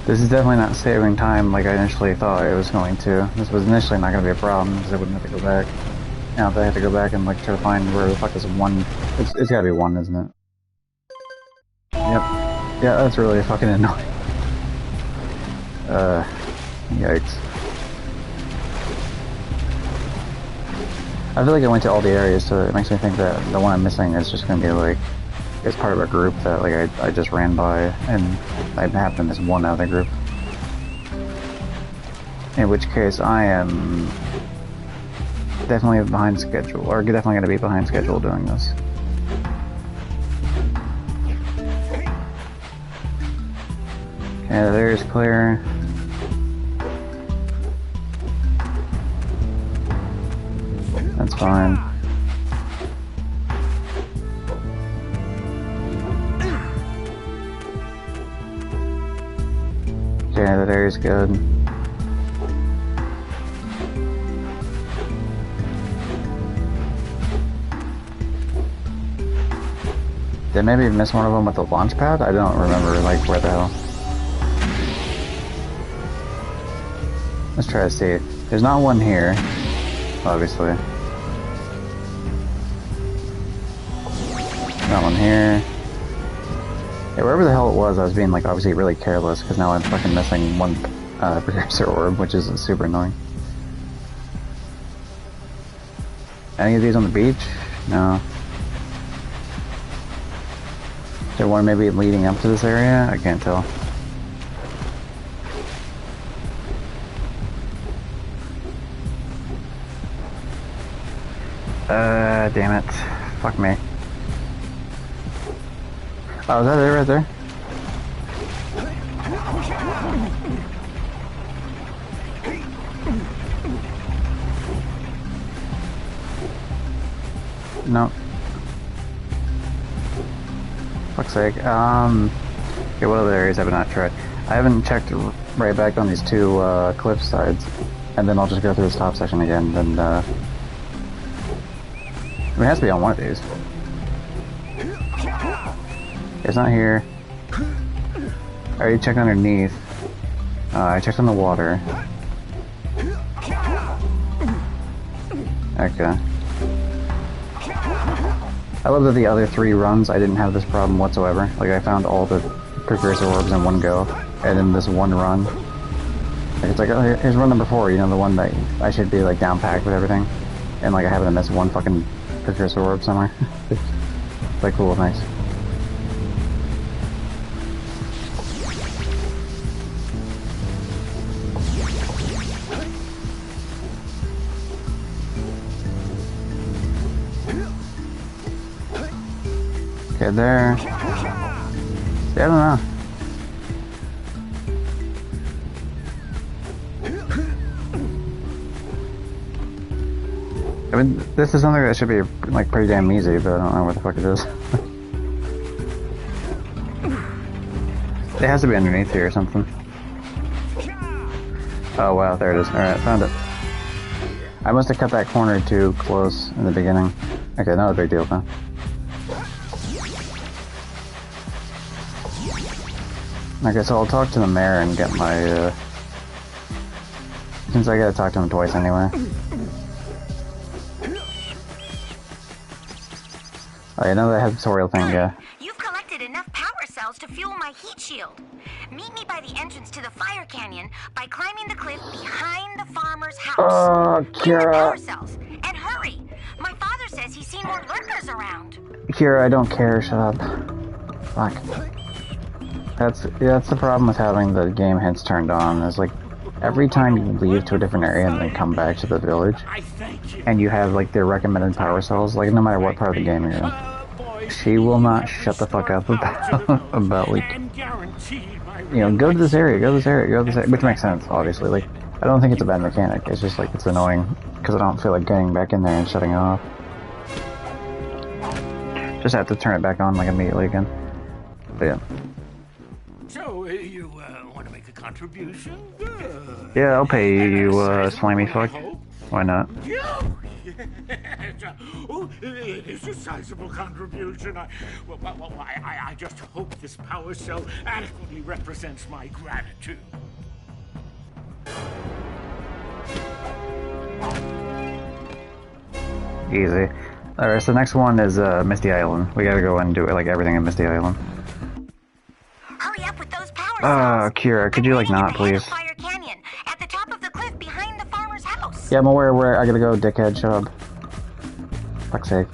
This is definitely not saving time like I initially thought it was going to. This was initially not going to be a problem because I wouldn't have to go back. Now they have to go back and like try to find where the fuck is 1. It's gotta be 1, isn't it? Yep. Yeah, that's really fucking annoying. Yikes. I feel like I went to all the areas, so it makes me think that the one I'm missing is just gonna be like, it's part of a group that like I just ran by, and I happened to miss one other group. In which case I am definitely behind schedule, or definitely gonna be behind schedule doing this. Okay, there's clear. That's fine. Okay, that area's good. Did I maybe miss one of them with the launch pad? I don't remember, like, where the hell. Let's try to see. There's not one here, obviously. Not one here. Yeah, wherever the hell it was, I was being, like, obviously really careless, because now I'm fucking missing one precursor orb, which is super annoying. Any of these on the beach? No. Is there one maybe leading up to this area? I can't tell. Damn it. Fuck me. Oh, is that it right there? no. Fuck's sake. Okay, what other areas have I not tried? I haven't checked right back on these two cliff sides, and then I'll just go through this top section again. Then I mean, it has to be on one of these. It's not here. I already checked underneath. I checked on the water. Okay. I love that the other 3 runs I didn't have this problem whatsoever. Like, I found all the precursor orbs in one go, and in this one run. It's like, oh, here's run number 4, you know, the one that I should be, like, down packed with everything. And, like, I happen to miss one fucking precursor orb somewhere. Like, cool, thanks. Okay, there. See, I don't know. I mean, this is something that should be, like, pretty damn easy, but I don't know what the fuck it is. It has to be underneath here or something. Oh wow, there it is. Alright, found it. I must have cut that corner too close in the beginning. Okay, not a big deal though. Okay, so I'll talk to the mayor and get my, since I gotta talk to him twice anyway. Oh, yeah, another tutorial thing, yeah. You've collected enough power cells to fuel my heat shield. Meet me by the entrance to the fire canyon by climbing the cliff behind the farmer's house. Oh, Bring the power Kira. cells, and hurry. My father says he's seen more lurkers around. Kira, I don't care, shut up. Fuck. That's the problem with having the game hints turned on, is like, every time you leave to a different area and then come back to the village, and you have like their recommended power cells, like no matter what part of the game you're in, she will not shut the fuck up about like, you know, go to this area, go to this area, go to this area, which makes sense, obviously. Like, I don't think it's a bad mechanic, it's just like, it's annoying, because I don't feel like getting back in there and shutting it off. Just have to turn it back on like immediately again. But yeah. So, you want to make a contribution? Yeah, I'll pay you, slimy fuck. Why not? Oh, it is a sizable contribution. I just hope this power cell adequately represents my gratitude. Easy. Alright, so the next one is, Misty Island. We gotta go and do, like, everything in Misty Island. Hurry up with those power cells. Kira, could you, like, not, please? Fire canyon, at the top of the cliff behind the farmer's house. Yeah, I'm aware where I gotta go, dickhead, shut up. Fuck's sake.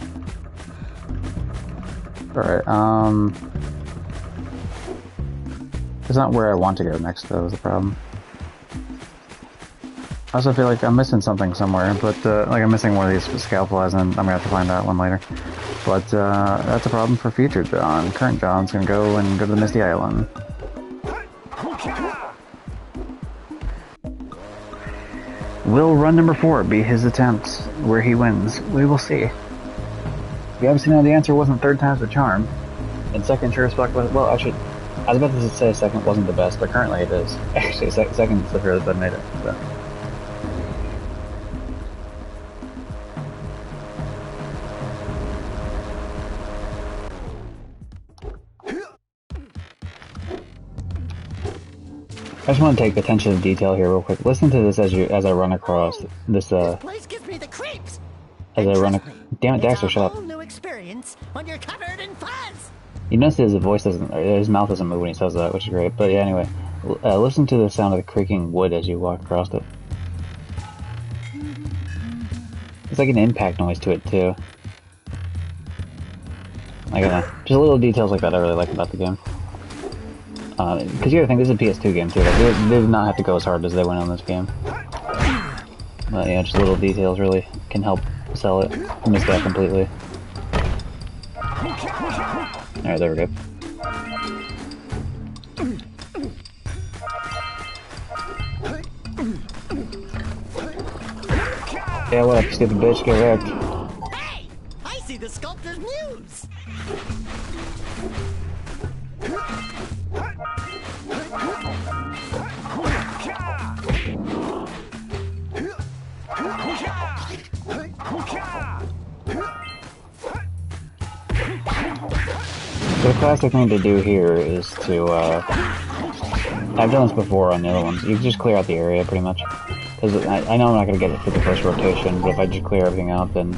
Alright, it's not where I want to go next, though, is the problem. I also feel like I'm missing something somewhere, but, like I'm missing one of these scalp flies, and I'm gonna have to find that one later. But, that's a problem for future John. Current John's gonna go to the Misty Island. Will run number 4 be his attempt where he wins? We will see. We obviously know the answer wasn't third time's the charm. And second sure as fuck was, well, actually, I was about to say second wasn't the best, but currently it is. Actually, second's the furthest I've made it, so. I just want to take attention to detail here real quick. Listen to this as I run across this, Place gives me the creeps. as I run damn it, Daxter, shut Whole up. new experience when you're covered in fuzz. You notice his voice doesn't, or his mouth doesn't move when he says that, which is great. But yeah, anyway, listen to the sound of the creaking wood as you walk across it. It's like an impact noise to it, too. I don't know. Just little details like that I really like about the game. Because you gotta think, this is a PS2 game too, like, they did not have to go as hard as they went on this game. But yeah, just little details really can help sell it. I missed that completely. Alright, there we go. Yeah, what up, stupid bitch, get wrecked. Hey, I see the sculptor's muse. So the classic thing to do here is to, I've done this before on the other ones. You just clear out the area, pretty much. Because I know I'm not going to get it for the first rotation, but if I just clear everything out, then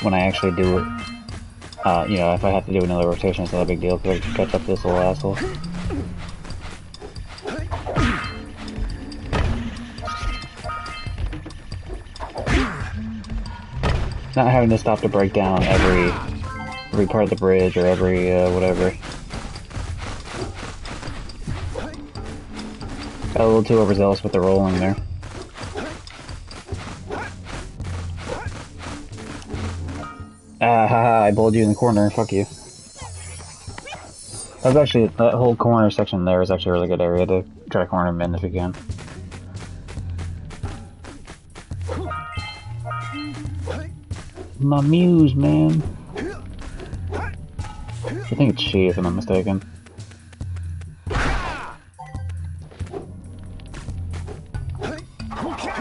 when I actually do it, you know, if I have to do another rotation, it's not a big deal, because I can catch up to this little asshole. Not having to stop to break down every part of the bridge, or every, whatever. Got a little too overzealous with the rolling there. Ah, haha, I bowled you in the corner, fuck you. That's actually, that whole corner section there is actually a really good area to try to corner him in if you can. My muse, man. I think it's she, if I'm not mistaken.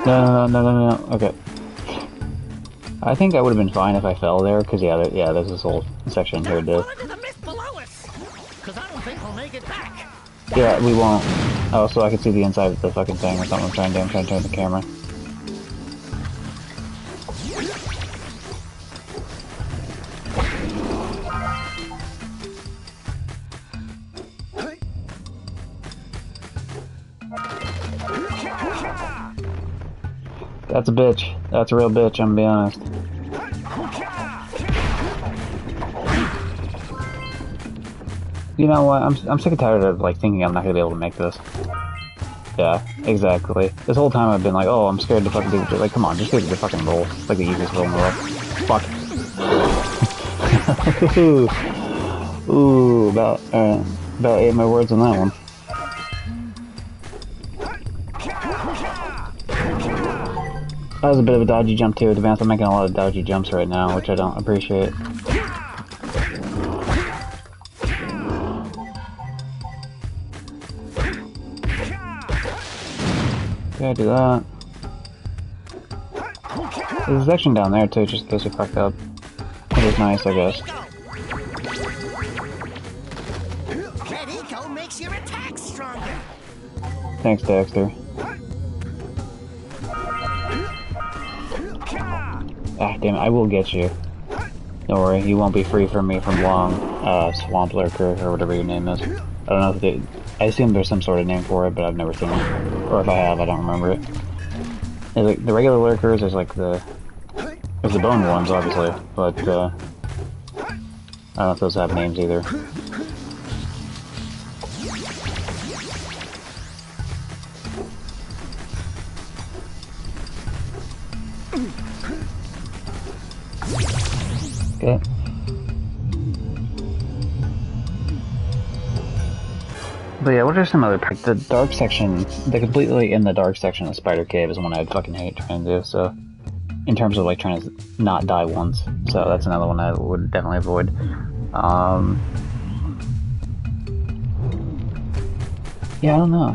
No, okay. I think I would have been fine if I fell there, because yeah, there's this whole section here to... Yeah, we won't. Oh, so I can see the inside of the fucking thing or something I'm trying to do. I'm trying to turn the camera. That's a bitch. That's a real bitch, I'm gonna be honest. You know what? I'm sick and tired of like thinking I'm not gonna be able to make this. Yeah, exactly. This whole time I've been like, oh, I'm scared to fucking do it. Like, come on, just do the fucking roll. It's like the easiest roll in the world. Fuck. Ooh, about ate my words on that one. That was a bit of a dodgy jump too. To be honest, I'm making a lot of dodgy jumps right now, which I don't appreciate. Okay, do that. There's a section down there too, just in case we fucked up. It was nice, I guess. That eco makes your attacks stronger. Thanks, Daxter. Ah, damn it, I will get you. Don't worry, you won't be free from me from long, Swamp Lurker, or whatever your name is. I don't know if they... I assume there's some sort of name for it, but I've never seen it. Or if I have, I don't remember it. There's like the regular lurkers, there's like the... There's the bone ones, obviously, but, I don't know if those have names either. Okay. But yeah, what are some other parts? The dark section, the completely in the dark section of Spider Cave is one I'd fucking hate trying to do, so... In terms of like trying to not die once. So that's another one I would definitely avoid. Yeah, I don't know.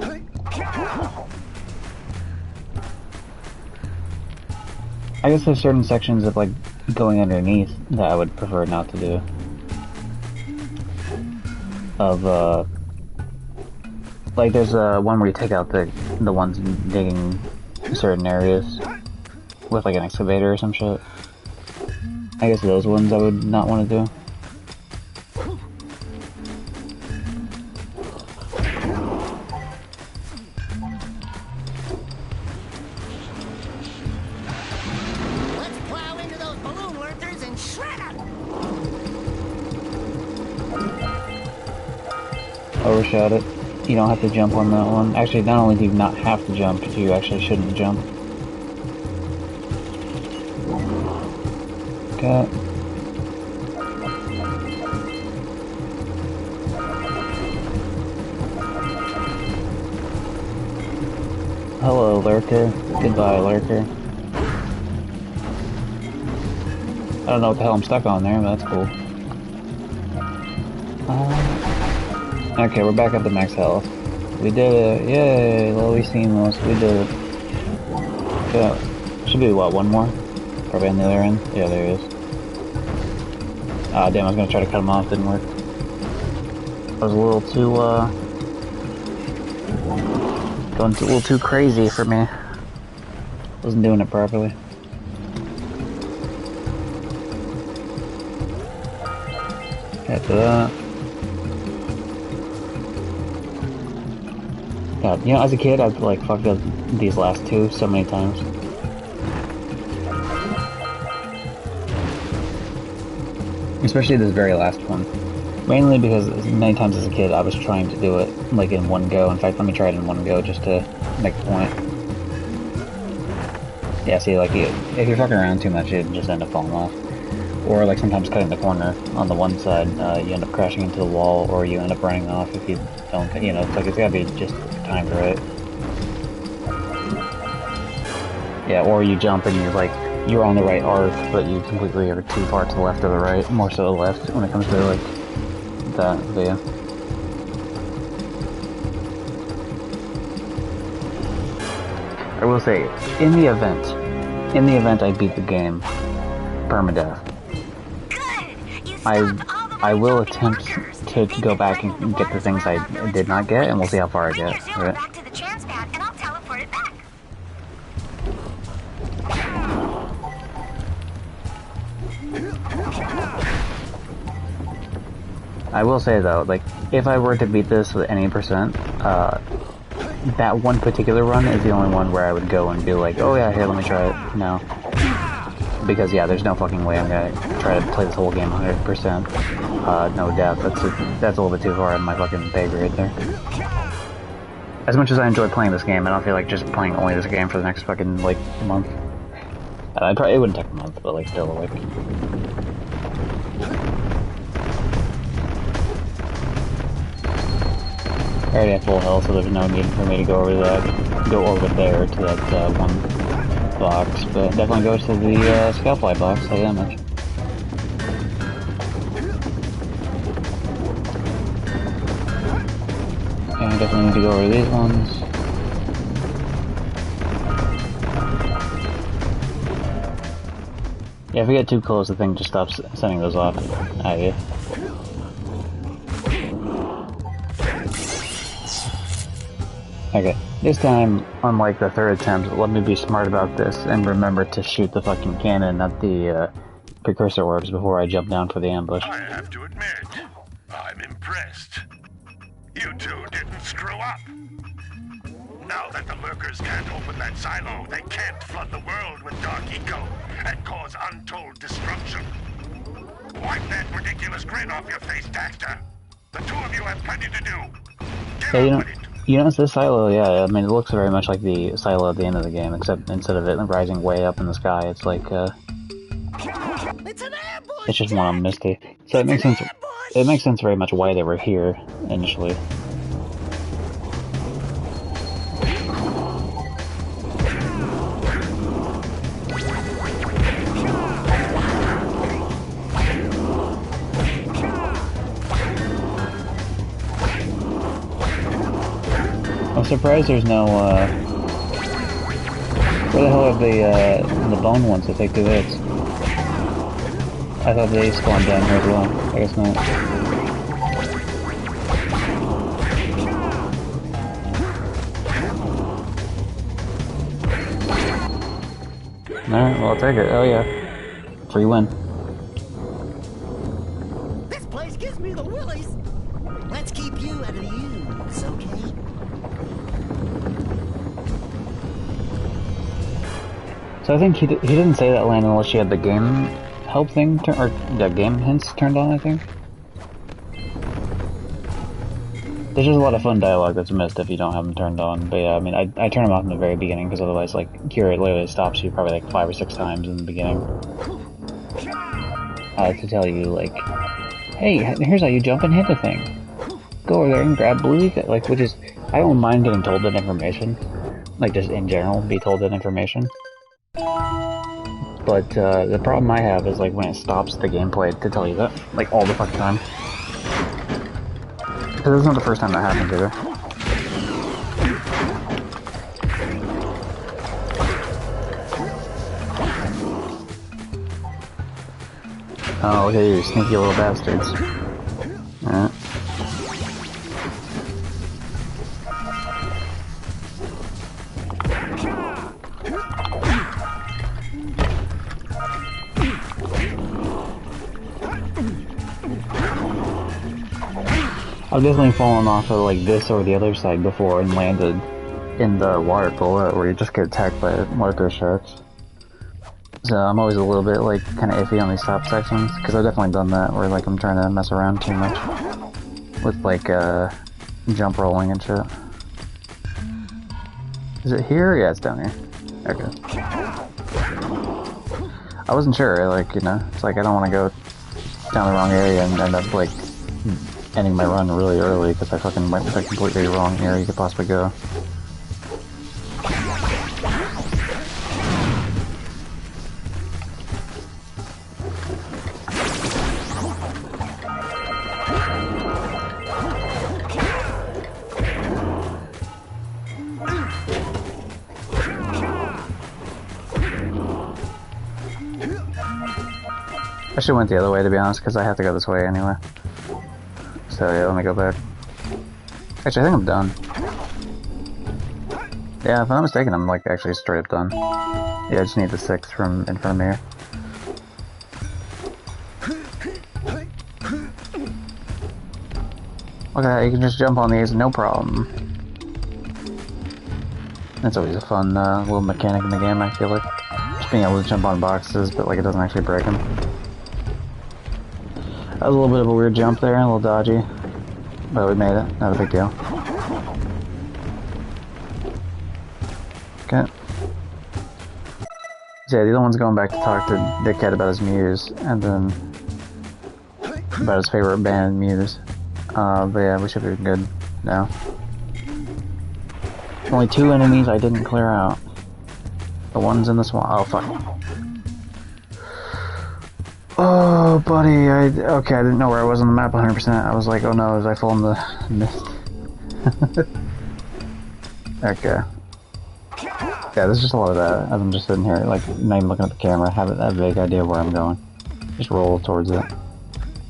I guess there's certain sections of like going underneath that I would prefer not to do. Like there's one where you take out the ones digging certain areas with like an excavator or some shit. I guess those ones I would not want to do. Let's plow into those balloon lurkers and shred them. Overshot it. You don't have to jump on that one. Actually, not only do you not have to jump, but you actually shouldn't jump. Okay. Hello, Lurker. Goodbye, Lurker. don't know what the hell I'm stuck on there, but that's cool. Okay, we're back up to max health. We did it! Yay! Lily seamless. We did it. Yeah. Should be, what, one more? Probably on the other end? Yeah, there he is. Ah, damn, I was gonna try to cut him off, didn't work. I was a little too, going a little too crazy for me. Wasn't doing it properly. After that. God, you know, as a kid, I've, like, fucked up these last two so many times. Especially this very last one. Mainly because many times as a kid I was trying to do it like in one go. In fact, let me try it in one go just to make a point. Yeah, see, like if you're fucking around too much, you just end up falling off. Or like sometimes cutting the corner on the one side, you end up crashing into the wall, or you end up running off if you don't, you know, it's like it's gotta be just timed right. Yeah, or you jump and you're like, you're on the right arc, but you completely are too far to the left or the right, more so the left when it comes to like that, but yeah. I will say, in the event I beat the game, permadeath, I will attempt to go back and get the things I did not get, and we'll see how far I get, right? I will say though, like, if I were to beat this with any percent, that one particular run is the only one where I would go and be like, oh yeah, here, let me try it. No. Because yeah, there's no fucking way I'm gonna try to play this whole game 100%. No doubt, that's a little bit too far on my fucking pay grade there. As much as I enjoy playing this game, I don't feel like just playing only this game for the next fucking, like, month. It wouldn't take a month, but like, still, like... I already have full health, so there's no need for me to go over there to that one box, but definitely go to the Scalpfly box, I'll tell you that much. And I definitely need to go over these ones. Yeah, if we get too close, the thing just stops sending those off at you. Okay, this time, unlike the third attempt, let me be smart about this and remember to shoot the fucking cannon, not the precursor orbs, before I jump down for the ambush. I have to admit, I'm impressed. You two didn't screw up. Now that the lurkers can't open that silo, they can't flood the world with dark eco and cause untold destruction. Wipe that ridiculous grin off your face, Daxter. The two of you have plenty to do. Get on with it. You notice this silo, yeah, I mean, it looks very much like the silo at the end of the game, except instead of it rising way up in the sky, it's like, it's just one on Misty. So it makes sense very much why they were here, initially. I'm surprised there's no, where the hell are the bone ones that take 2 hits? I thought they spawned down here as well. I guess not. Alright, well, I'll take it. Oh yeah. Free win. This place gives me the willies. Let's keep you out of the ooze, okay? So I think he didn't say that line unless you had the game help thing, or the game hints turned on, I think. There's just a lot of fun dialogue that's missed if you don't have them turned on, but yeah, I mean, I turn them off in the very beginning, because otherwise, like, Kira literally stops you probably like 5 or 6 times in the beginning. To tell you, like, hey, here's how you jump and hit the thing. Go over there and grab blue, like, which is, I don't mind getting told that information. Like, just in general, be told that information. But the problem I have is like when it stops the gameplay to tell you that, like all the fucking time. Because it's not the first time that happens either. Oh, look at you, sneaky little bastards. Alright. I've definitely fallen off of like this or the other side before and landed in the water pool where you just get attacked by marker sharks. So I'm always a little bit like kind of iffy on these top sections because I've definitely done that where like I'm trying to mess around too much with like jump rolling and shit. Is it here? Yeah, it's down here. Okay. I wasn't sure, like, you know, it's like I don't want to go down the wrong area and end up like ending my run really early because I fucking went with a completely wrong area you could possibly go. I should have went the other way to be honest, because I have to go this way anyway. So yeah, let me go back. Actually, I think I'm done. Yeah, if I'm not mistaken, I'm like actually straight up done. Yeah, I just need the 6 from in front of me here. Look at that, you can just jump on these, no problem. That's always a fun little mechanic in the game, I feel like. Just being able to jump on boxes, but like it doesn't actually break them. That was a little bit of a weird jump there, a little dodgy. But we made it, not a big deal. Okay. So yeah, the other one's going back to talk to Dickhead about his muse, and then about his favorite band, Muse. But yeah, we should be good now. Only 2 enemies I didn't clear out. The one's in the swamp. Oh, fuck. Oh, buddy, okay, I didn't know where I was on the map 100%. I was like, oh no, was I fall in the mist? Okay. Yeah, there's just a lot of that, as I'm just sitting here, like, not even looking at the camera, have a vague idea where I'm going. Just roll towards it.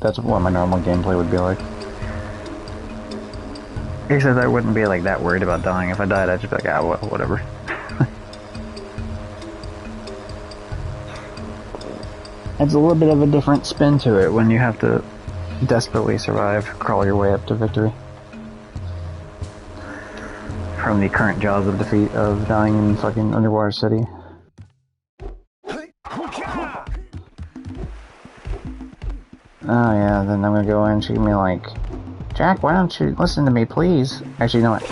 That's what my normal gameplay would be like. Except I wouldn't be, like, that worried about dying. If I died, I'd just be like, ah, well, whatever. It's a little bit of a different spin to it when you have to desperately survive, crawl your way up to victory. From the current jaws of defeat of dying in fucking Underwater City. Oh yeah, then I'm gonna go in and she's gonna be like, Jack, why don't you listen to me, please? Actually, you know what?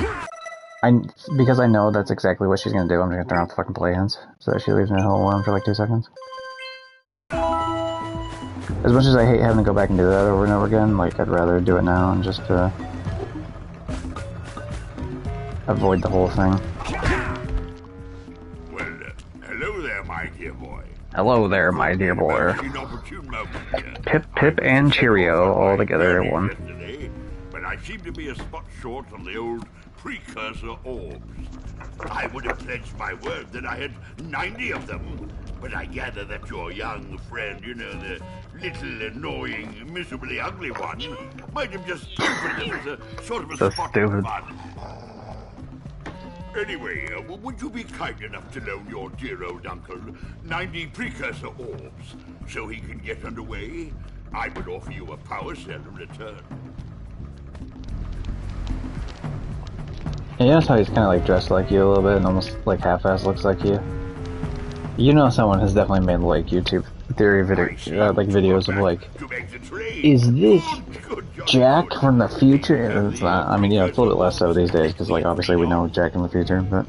Because I know that's exactly what she's gonna do, I'm just gonna turn off the fucking play-ins so that she leaves me alone for like 2 seconds. As much as I hate having to go back and do that over and over again, like, I'd rather do it now and just, avoid the whole thing. Well, hello there, my dear boy. Hello there, my dear boy. Pip, Pip, and Cheerio all together in one. But I seem to be a spot short on the old precursor orbs. I would have pledged my word that I had 90 of them. But I gather that your young friend, you know, the little annoying, miserably ugly one, might have just opened them as a sort of a spot of fun. Anyway, would you be kind enough to loan your dear old uncle 90 precursor orbs so he can get underway? I would offer you a power cell in return. Yeah, that's how he's kind of like dressed like you a little bit and almost like half-ass looks like you. You know someone has definitely made like YouTube theory video, like videos of like, is this Jack from the future? And it's not. I mean, you know, it's a little bit less so these days because like obviously we know Jack in the future, but.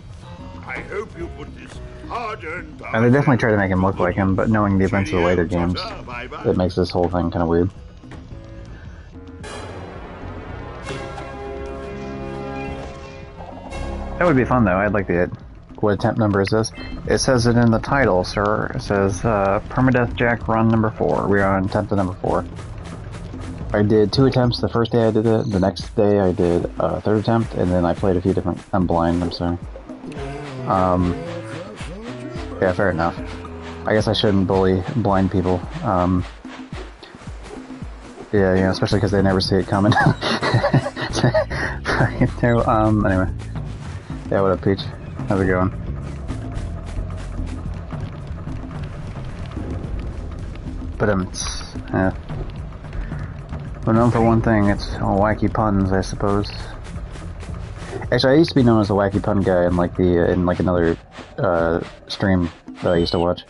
I hope you put this hard-earned and they definitely try to make him look like him, but knowing the events of the later games, it makes this whole thing kind of weird. That would be fun though. I'd like to what attempt number is this? It says it in the title, sir. It says, Permadeath Jak run number 4. We are on attempt number 4. I did 2 attempts the first day I did it, the next day I did a 3rd attempt, and then I played a few different... I'm blind, I'm sorry. Yeah, fair enough. I guess I shouldn't bully blind people. Yeah, you know, especially because they never see it coming. Anyway. Yeah, what up, Peach? How's it going? But, yeah. We're known for one thing, it's wacky puns, I suppose. Actually, I used to be known as a wacky pun guy in like the in like another stream that I used to watch.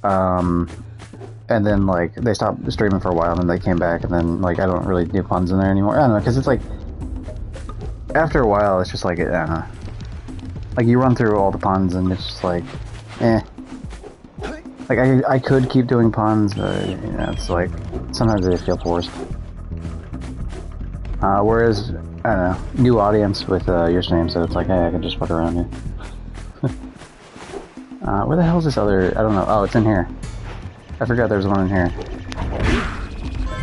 And then like they stopped streaming for a while, and then they came back, and then like I don't really do puns in there anymore. I don't know, because it's like after a while, it's just like I don't know. Like you run through all the puns, and it's just like, eh. Like I could keep doing puns, but you know, it's like sometimes they feel forced. Whereas I don't know, new audience with your stream, so it's like, hey, I can just fuck around here. Where the hell is this other? I don't know. Oh, it's in here. I forgot there was one in here.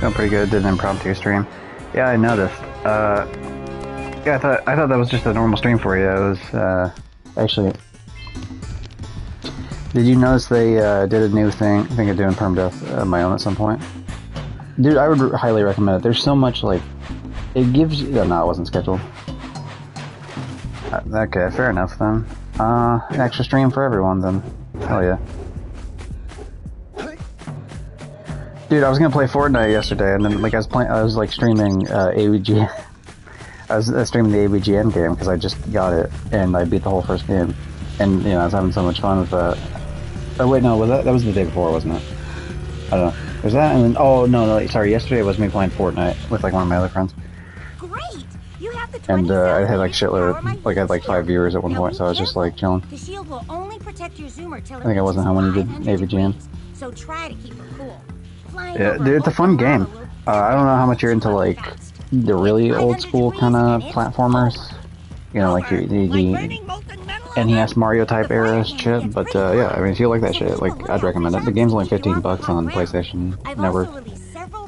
Doing pretty good. Did an impromptu stream. Yeah, I noticed. Yeah, I thought that was just a normal stream for you. It was actually. Did you notice they did a new thing? I think I'm doing Permadeath of my own at some point. Dude, I would highly recommend it. There's so much like it gives you. Oh, no, it wasn't scheduled. Okay, fair enough then. An extra stream for everyone then. Hell yeah. Dude, I was gonna play Fortnite yesterday, and then like I was like streaming AVG. I was streaming the AVGN game because I just got it, and I beat the whole first game, and you know I was having so much fun with that. Oh wait, no, that was the day before, wasn't it? I don't know. Was that? And then, oh no, sorry. Yesterday was me playing Fortnite with like one of my other friends. Great! You have the And I had like shitload, like I had like 5 viewers at one point, so I was just like chilling. The shield will only protect your zoomer till I think I wasn't home when you did AVGN. So try to keep it cool. Yeah, dude, it's a fun game. I don't know how much you're into like the really old school kind of platformers. You know, like the NES Mario type era shit. But yeah, I mean, if you like that shit, like I'd recommend it. The game's only $15 on PlayStation Network,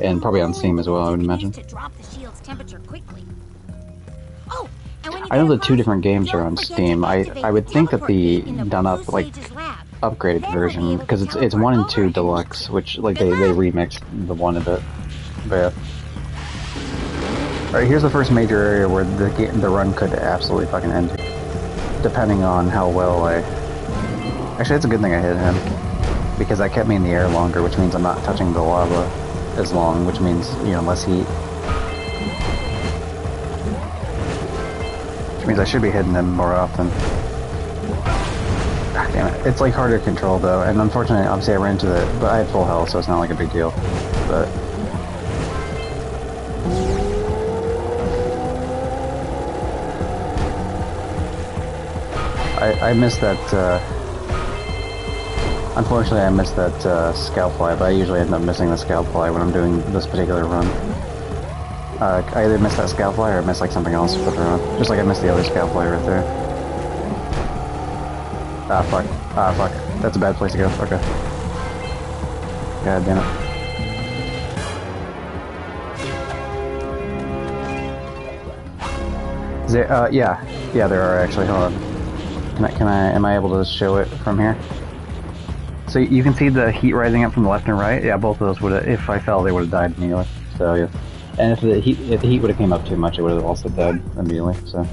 and probably on Steam as well, I would imagine. I know the 2 different games are on Steam. I would think that the done up like upgraded version, because it's 1 and 2 deluxe, which like they remixed the 1 a bit. But yeah. Alright, here's the first major area where the run could absolutely fucking end, depending on how well I... Actually, it's a good thing I hit him, because that kept me in the air longer, which means I'm not touching the lava as long, which means, you know, less heat. Which means I should be hitting them more often. God damn it. It's like harder to control though, and unfortunately, obviously I ran into it, but I had full health, so it's not like a big deal. But... I missed that, unfortunately I missed that Scalpfly, but I usually end up missing the Scalpfly when I'm doing this particular run. I either missed that Scalpfly or I missed like something else with the run. Just like I missed the other Scalpfly right there. Ah fuck. Ah fuck. That's a bad place to go. Okay. God damn it. Is there, yeah, there are actually. Hold on. Am I able to show it from here? So you can see the heat rising up from the left and right. Yeah, both of those would have, if I fell, they would have died immediately. So yeah. And if the heat would have came up too much, it would have also died immediately. So.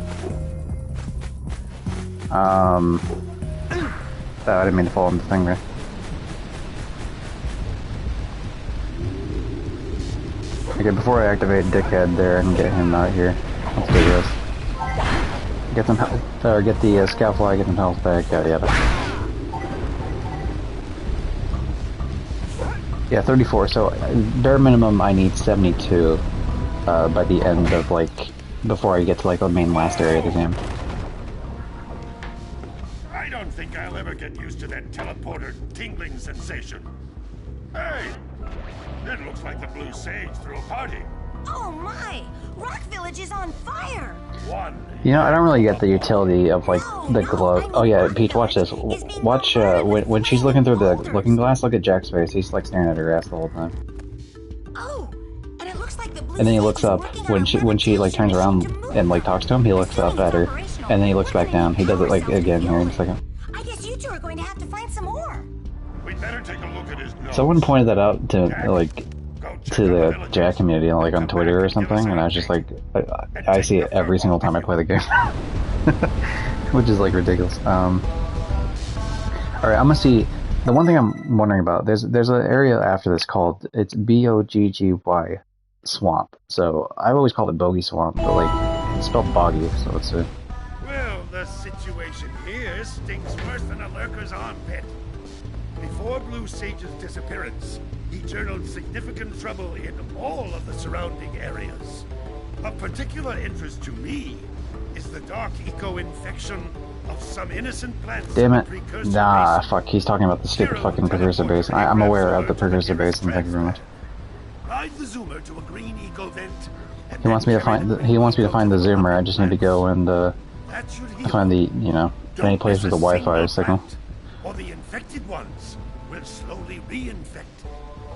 Oh, I didn't mean to fall on the thing there. Okay, before I activate Dickhead there and get him out here, let's do this. Get some health, or get the Scalpfly, get some health back, yada yada. Yeah, 34, so bare minimum I need 72 by the end of, like, before I get to, like, the main last area of the game. I don't think I'll ever get used to that teleporter tingling sensation. Hey! It looks like the Blue Sage threw a party. Oh my! Rock Village is on fire! You know, I don't really get the utility of, like, the glow. Oh yeah, Peach, watch this. Watch, when she's looking through the looking glass, look at Jack's face. He's, like, staring at her ass the whole time. Oh, and it looks like the blue And then he looks up, when she, like, turns around and, like, talks to him, he looks up at her. And then he looks back down. He does it, like, again here in a second. I guess you two are going to have to find some more. We'd better take a look at his nose. Someone pointed that out to, like, to the Jack community, like, on Twitter or something, and I was just like, I see it every single time I play the game. Which is, like, ridiculous. Alright, I'm gonna see, the one thing I'm wondering about, there's an area after this called, it's B-O-G-G-Y, Swamp. So, I've always called it Bogey Swamp, but, like, it's spelled Boggy, so it's a... Well, the situation here stinks worse than a lurker's armpit. Before Blue Sage's disappearance, he journaled significant trouble in all of the surrounding areas. Of particular interest to me is the dark eco-infection of some innocent plants. Damn it. Nah, fuck, he's talking about the stupid fucking precursor base. I'm aware of the precursor base, and thank you very much. Ride the Zoomer to a green eco vent. He wants me to find the Zoomer. I just need to go and find the, you know, any place with the Wi-Fi signal. Or the infected ones will slowly reinfect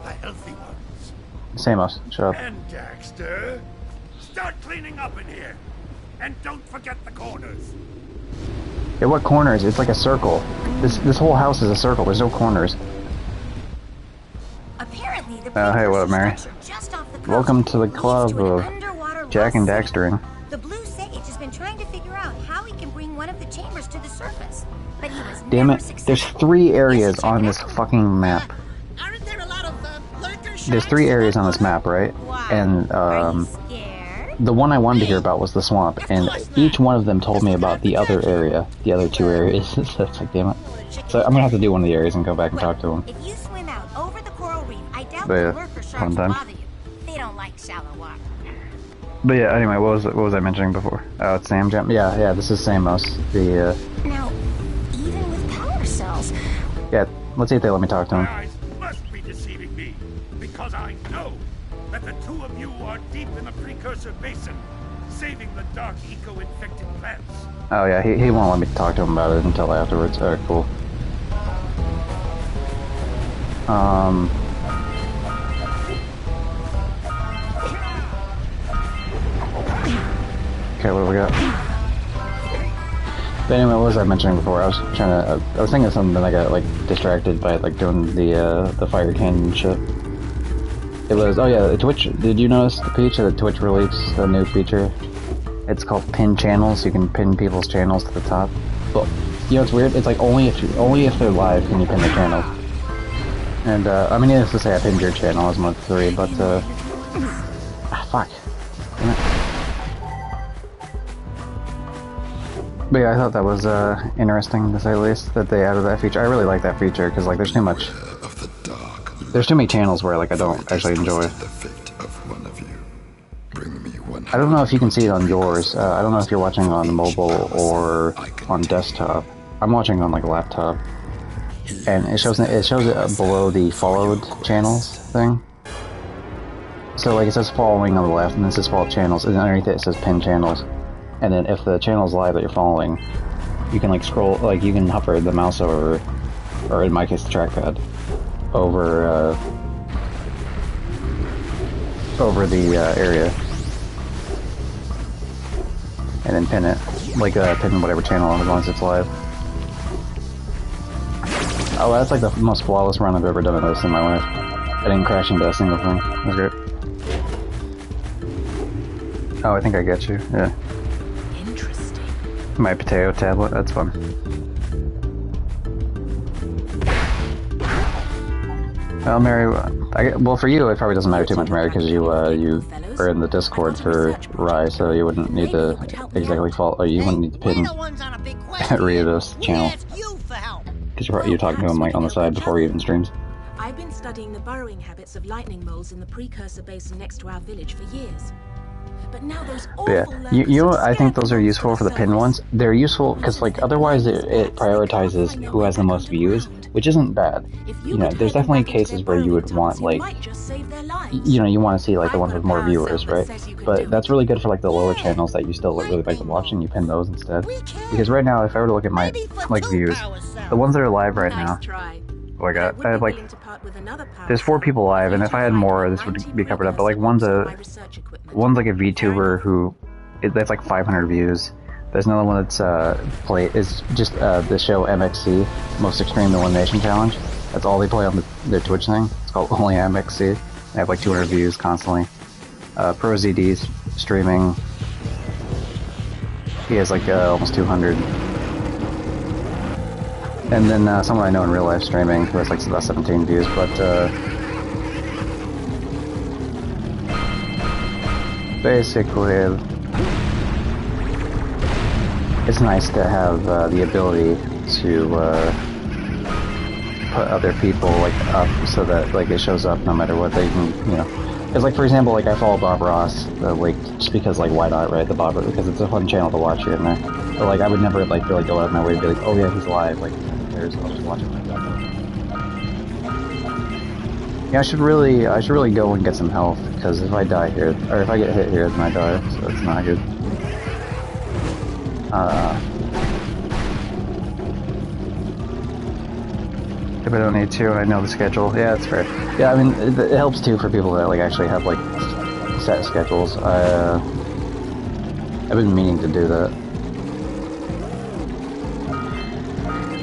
the healthy ones. Samos, shut up. And Daxter, start cleaning up in here. And don't forget the corners. Yeah, what corners? It's like a circle. This whole house is a circle. There's no corners. Apparently, the hey, what up, Mary? just off the coast Welcome to the club leads to of an underwater Jack and rust city. Daxtering. The Blue Sage has been trying to figure out how he can bring one of the chambers to the surface, but he was Damn never it, successful. there's 3 areas on this fucking map. Aren't there a lot of lurker There's 3 areas on this map, right? Wow. And, Are you scared? the one I wanted to hear about was the swamp, and each one of them told me about the other area, the other 2 areas. So it's like, damn it. So I'm gonna have to do one of the areas and go back and talk to them. If you swim out over the coral reef, I doubt But the yeah, lurker sharks fun will time. bother you. They don't like shallow water. But yeah, anyway, what was I mentioning before? Oh, it's Sam Jam. Yeah, this is Samos. The Now, even with power cells, yeah, let's see if they let me talk to My him. eyes must be deceiving me, because I know that the 2 of you are deep in the precursor basin, saving the dark eco-infected plants. Oh yeah, he won't let me talk to him about it until afterwards. Alright, cool. Okay, what do we got? But anyway, what was I mentioning before? I was thinking of something, and I got, like, distracted by, like, doing the fire cannon shit. It was, oh yeah, Twitch, did you notice, Peach, that Twitch released a new feature? It's called pin channels. You can pin people's channels to the top. But, you know, it's weird, it's like, only if they're live can you pin their channels. And, I mean, needless to say, I pinned your channel as 3, but, fuck. Damn it. But yeah, I thought that was interesting, to say the least, that they added that feature. I really like that feature, because, like, there's too much... There's too many channels where, like, I don't actually enjoy. I don't know if you can see it on yours. I don't know if you're watching on mobile or on desktop. I'm watching on, like, a laptop. And it shows it below the followed channels thing. So, like, it says following on the left, and then it says follow channels, and underneath it says pin channels. And then if the channel's live that you're following, you can, like, scroll, like, you can hover the mouse over, or in my case the trackpad, over the area. And then pin it, like, pin whatever channel as long as it's live. Oh, that's like the most flawless run I've ever done of this in my life. I didn't crash into a single thing. That was great. Oh, I think I get you, yeah. interesting. My potato tablet, that's fun. Well, Mary, well, for you, it probably doesn't matter too much, Mary, because you are in the Discord for Rye, so you wouldn't need to exactly follow, you wouldn't need to pin Rita's channel. Because you're talking to him, like, on the side before he even streams. I've been studying the burrowing habits of lightning moles in the precursor basin next to our village for years. But yeah, you know what I think those are useful for the pinned ones? They're useful because, like, otherwise it prioritizes who has the most views, which isn't bad. You know, there's definitely cases where you would want, like, you know, you want to see, like, the ones with more viewers, right? But that's really good for, like, the lower channels that you still really like to watch, and you pin those instead. Because right now, if I were to look at my, like, views, the ones that are live right now, I have, like, there's 4 people live, and if I had more, this would be covered up, but, like, one's like a VTuber who, that's like 500 views. There's another one that's is just the show MXC, Most Extreme Elimination Challenge. That's all they play on their Twitch thing. It's called only MXC. They have like 200 views constantly. Pro ZD's streaming. He has like almost 200. And then someone I know in real life streaming who has like about 17 views, but basically it's nice to have the ability to put other people like up so that like it shows up no matter what. They can, you know, because like for example, like I follow Bob Ross, like just because like why not, right? The Bob, because it's a fun channel to watch here and there. But like I would never like really go out of my way to be like, oh yeah, he's live. Like I'll just watch it like that. Yeah, I should really go and get some health, because if I die here, or if I get hit here, then I die, so it's not good. If I don't need to, and I know the schedule, yeah, it's fair. Yeah, I mean, it helps too for people that like actually have like set schedules. I've been meaning to do that.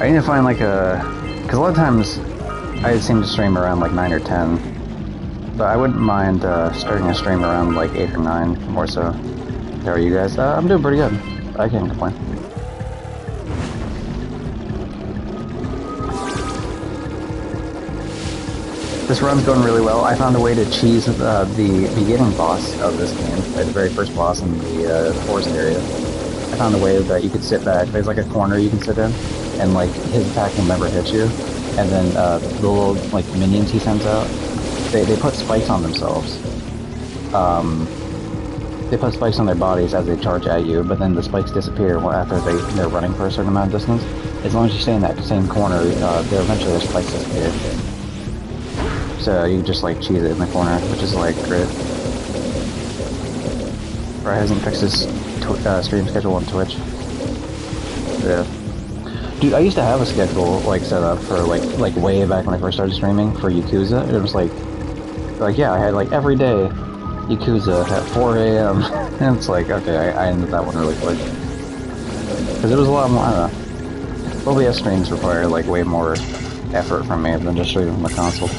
I need to find like because a lot of times I seem to stream around like 9 or 10, but I wouldn't mind starting a stream around like 8 or 9, more so. How are you guys? I'm doing pretty good. I can't complain. This run's going really well. I found a way to cheese the beginning boss of this game, the very first boss in the forest area. I found a way that you could sit back. There's like a corner you can sit in, and like his attack will never hit you. And then the little like minions he sends out, they put spikes on themselves. They put spikes on their bodies as they charge at you, but then the spikes disappear after they're running for a certain amount of distance. As long as you stay in that same corner, eventually their spikes disappear. So you just like cheese it in the corner, which is like great. Brad hasn't fixed his stream schedule on Twitch. Yeah. Dude, I used to have a schedule like set up for like way back when I first started streaming for Yakuza. It was like yeah, I had like every day Yakuza at 4 a.m. and it's like, okay, I ended that one really quick. Because it was a lot more, I don't know. OBS streams require like way more effort from me than just streaming from the console.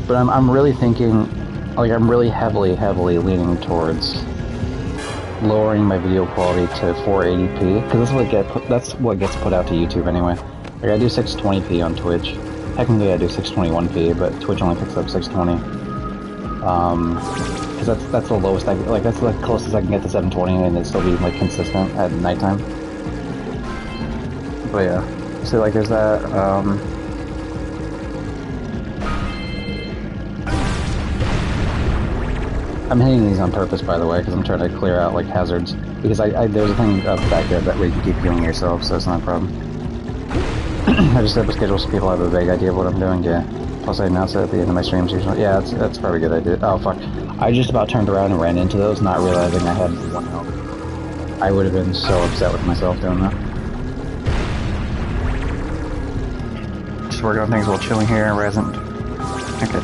But I'm really thinking, like I'm really heavily leaning towards lowering my video quality to 480p, because that's what gets put out to YouTube anyway. Like I do 620p on Twitch. Technically I do 621p, but Twitch only picks up 620. Because that's the lowest that's the closest I can get to 720, and it still be like consistent at nighttime. But yeah, so like there's that. I'm hitting these on purpose, by the way, because I'm trying to clear out like hazards. Because there's a thing up back there that way you can keep healing yourself, so it's not a problem. I just have a schedule so people have a vague idea of what I'm doing. Yeah. Plus I announce it at the end of my streams usually. Yeah, that's probably a good idea. Oh fuck! I just about turned around and ran into those, not realizing I had 1 health. I would have been so upset with myself doing that. Just working on things while chilling here. Resent. Okay,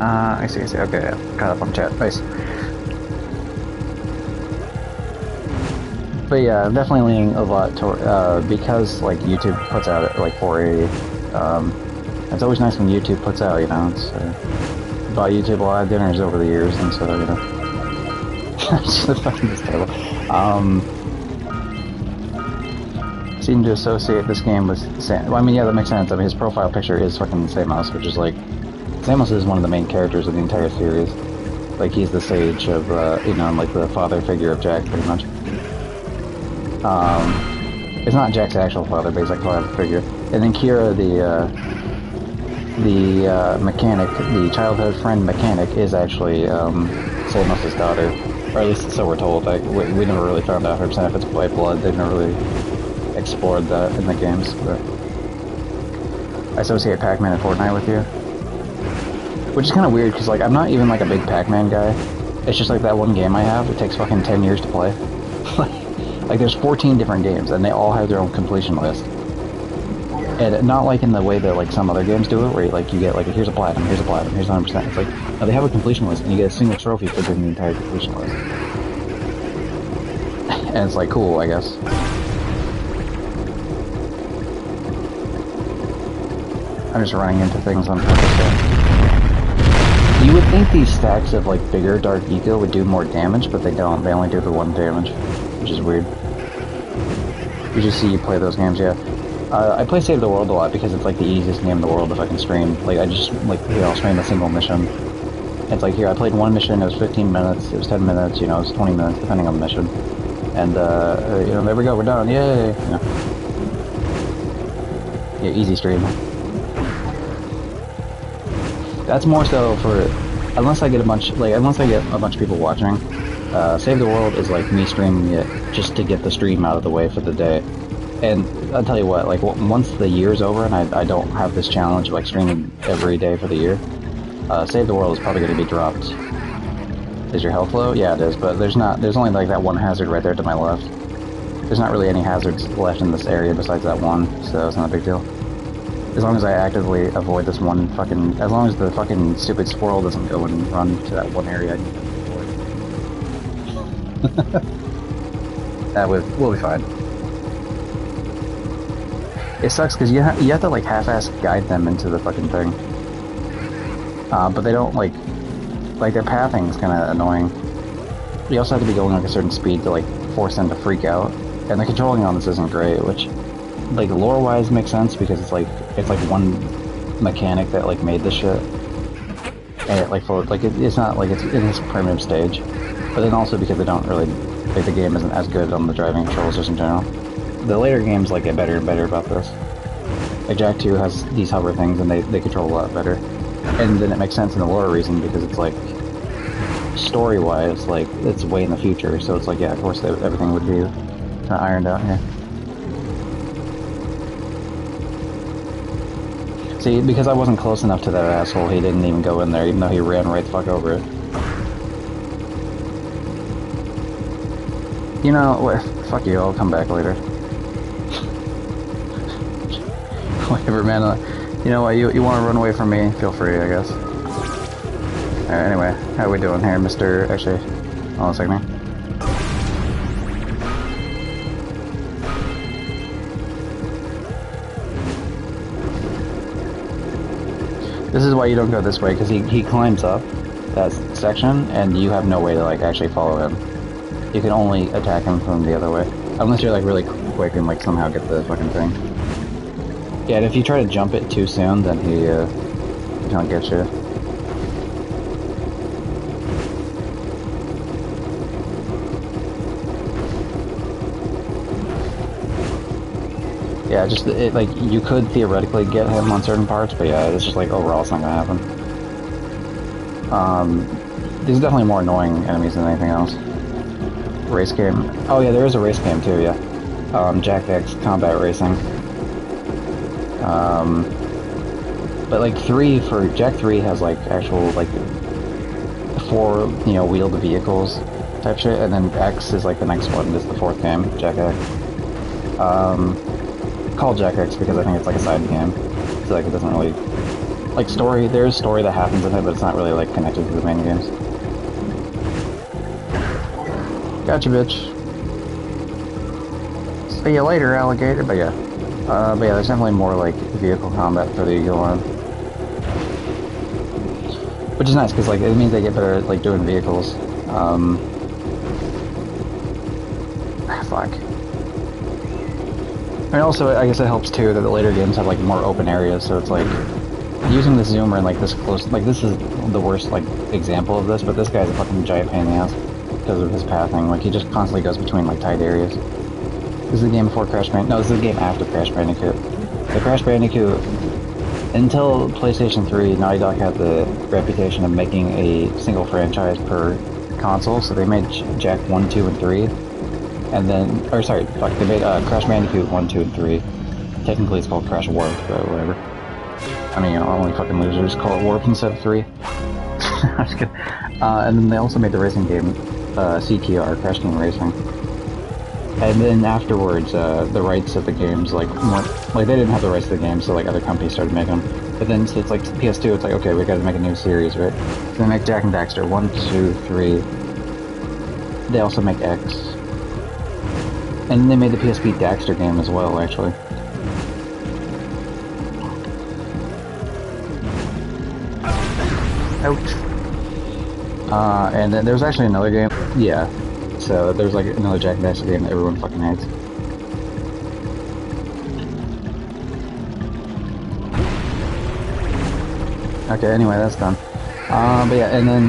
I see. Okay, yeah. Caught up on chat. Nice. But yeah, I'm definitely leaning a lot toward, because like YouTube puts out at like 480. It's always nice when YouTube puts out, you know. It's bought YouTube a lot of dinners over the years, and so you know. It's terrible. Seem to associate this game with Sam. Well, I mean, yeah, that makes sense. I mean, his profile picture is fucking Samus, which is like, Samus is one of the main characters of the entire series. Like, he's the sage of, you know, like the father figure of Jak, pretty much. It's not Jak's actual father, but he's like father figure. And then Kira, the mechanic, the childhood friend mechanic, is actually Solnos' daughter. Or at least so we're told. Like, we never really found out 100% if it's by blood. They've never really explored that in the games. But I associate Pac-Man and Fortnite with you. Which is kind of weird, because like, I'm not even like a big Pac-Man guy. It's just like that one game I have, it takes fucking 10 years to play. Like there's 14 different games, and they all have their own completion list. And not like in the way that like some other games do it, where like you get like, here's a platinum, here's 100%. It's like, no, they have a completion list, and you get a single trophy for doing the entire completion list. And it's like, cool, I guess. I'm just running into things on purpose. You would think these stacks of like bigger Dark Eco would do more damage, but they don't. They only do the 1 damage, which is weird. You just see you play those games, yeah. I play Save the World a lot because it's like the easiest game in the world if I can stream. Like I just like, you know, I'll stream a single mission. It's like, here I played one mission. It was 15 minutes. It was 10 minutes. You know, it was 20 minutes depending on the mission. And you know, there we go. We're done. Yay! Yeah, yeah, easy stream. That's more so for, unless I get a bunch of people watching. Save the World is like me streaming it just to get the stream out of the way for the day. And I'll tell you what, like once the year's over and I don't have this challenge of like streaming every day for the year, Save the World is probably going to be dropped. Is your health low? Yeah, it is, but there's only like that one hazard right there to my left. There's not really any hazards left in this area besides that one, so it's not a big deal. As long as I actively avoid this one fucking... As long as the fucking stupid squirrel doesn't go and run to that one area I need to avoid. We'll be fine. It sucks because you have to like half-ass guide them into the fucking thing. But they don't like their pathing is kind of annoying. You also have to be going like a certain speed to like force them to freak out. And the controlling on this isn't great, which like lore-wise makes sense because it's like one mechanic that like made this shit, and it it's not like it's in this primitive stage, but then also because they don't really like the game isn't as good on the driving controls just in general. The later games like get better and better about this. Like Jak 2 has these hover things and they control a lot better, and then it makes sense in the lore reason because it's like story-wise like it's way in the future, so it's like yeah, of course everything would be kind of ironed out here. See, because I wasn't close enough to that asshole, he didn't even go in there, even though he ran right the fuck over it. You know what? Fuck you, I'll come back later. Whatever, man. You know what, you want to run away from me? Feel free, I guess. Alright, anyway, how are we doing here, Mr... Actually, hold on a second. This is why you don't go this way, because he climbs up that section, and you have no way to, like, actually follow him. You can only attack him from the other way. Unless you're, like, really quick and, like, somehow get the fucking thing. Yeah, and if you try to jump it too soon, then he don't get you. Yeah, just, like, you could theoretically get him on certain parts, but yeah, it's just like, overall it's not gonna happen. These are definitely more annoying enemies than anything else. Race game. Oh yeah, there is a race game too, yeah. Jak Daxter Combat Racing. But like Jak 3 has like actual, like, 4, you know, wheeled vehicles type shit, and then X is like the next one, this is the 4th game, Jak X. Called Jak X because I think it's like a side game. So like it doesn't really like story. There's story that happens in it, but it's not really like connected to the main games. Gotcha, bitch. See you later, alligator. But yeah, there's definitely more like vehicle combat for the Eagle one, which is nice because like it means they get better at like doing vehicles. Fuck. And also, I guess it helps too that the later games have like more open areas, so it's like using the zoomer and like this close, like this is the worst like example of this, but this guy's a fucking giant pain in the ass because of his pathing. Like he just constantly goes between like tight areas. This is the game before Crash Bandicoot. No, this is the game after Crash Bandicoot. The Crash Bandicoot until PlayStation 3, Naughty Dog had the reputation of making a single franchise per console, so they made Jak 1, 2, and 3, and then, or sorry, fuck, they made Crash Bandicoot 1, 2, and 3. Technically it's called Crash Warped, but whatever. I mean, you know, only fucking losers call it Warped instead of 3. I'm just kidding. And then they also made the racing game, CTR, Crash Team Racing. And then afterwards, the rights of the games, like they didn't have the rights to the game, so like other companies started making them. But then so it's like PS2, it's like, okay, we gotta make a new series, right? So they make Jak and Daxter 1, 2, 3. They also make X. And then they made the PSP Daxter game as well, actually. Ouch. And then there was actually another game. Yeah. So there's like another Jak and Daxter game that everyone fucking hates. Okay, anyway, that's done. But yeah, and then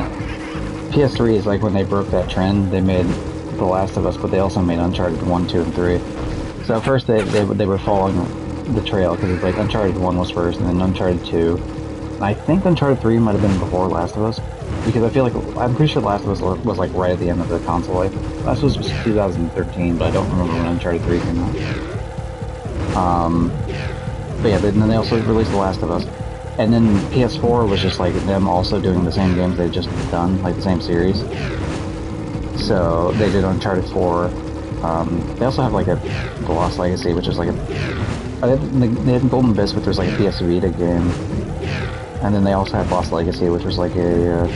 PS3 is like when they broke that trend. They made The Last of Us, but they also made Uncharted 1, 2, and 3. So at first they were following the trail, because it's like Uncharted 1 was first, and then Uncharted 2. And I think Uncharted 3 might have been before Last of Us, because I feel like, I'm pretty sure Last of Us was like right at the end of the console life. Last of Us was 2013, but I don't remember when Uncharted 3 came out. But yeah, then they also released The Last of Us. And then PS4 was just like them also doing the same games they'd just done, like the same series. So they did Uncharted 4. They also have like The Lost Legacy, which is like they had Golden Abyss, which was like a PS Vita game. And then they also had Lost Legacy, which was like a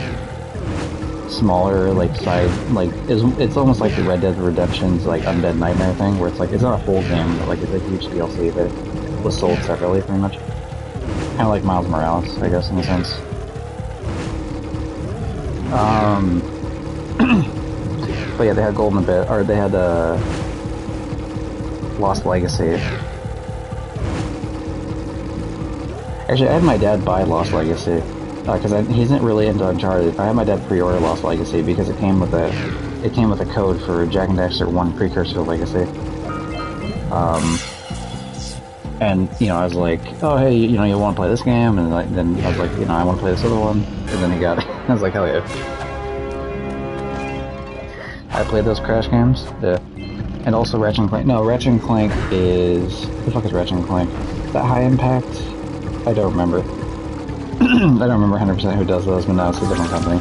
smaller, like side, like it's almost like the Red Dead Redemption's like Undead Nightmare thing, where it's like it's not a full game, but like it's a huge DLC that was sold separately, pretty much. Kind of like Miles Morales, I guess, in a sense. But yeah, they had Golden Abyss, or they had Lost Legacy. Actually, I had my dad buy Lost Legacy, because he isn't really into Uncharted. I had my dad pre-order Lost Legacy because it came with a code for Jak and Daxter 1 Precursor to Legacy. And you know, I was like, oh hey, you know, you want to play this game? And then I was like, you know, I want to play this other one. And then he got it. I was like, hell yeah. I played those Crash games. Yeah. And also Ratchet and Clank. No, Ratchet and Clank is... What the fuck is Ratchet and Clank? Is that High Impact? I don't remember. I don't remember 100% who does those, but no, it's a different company.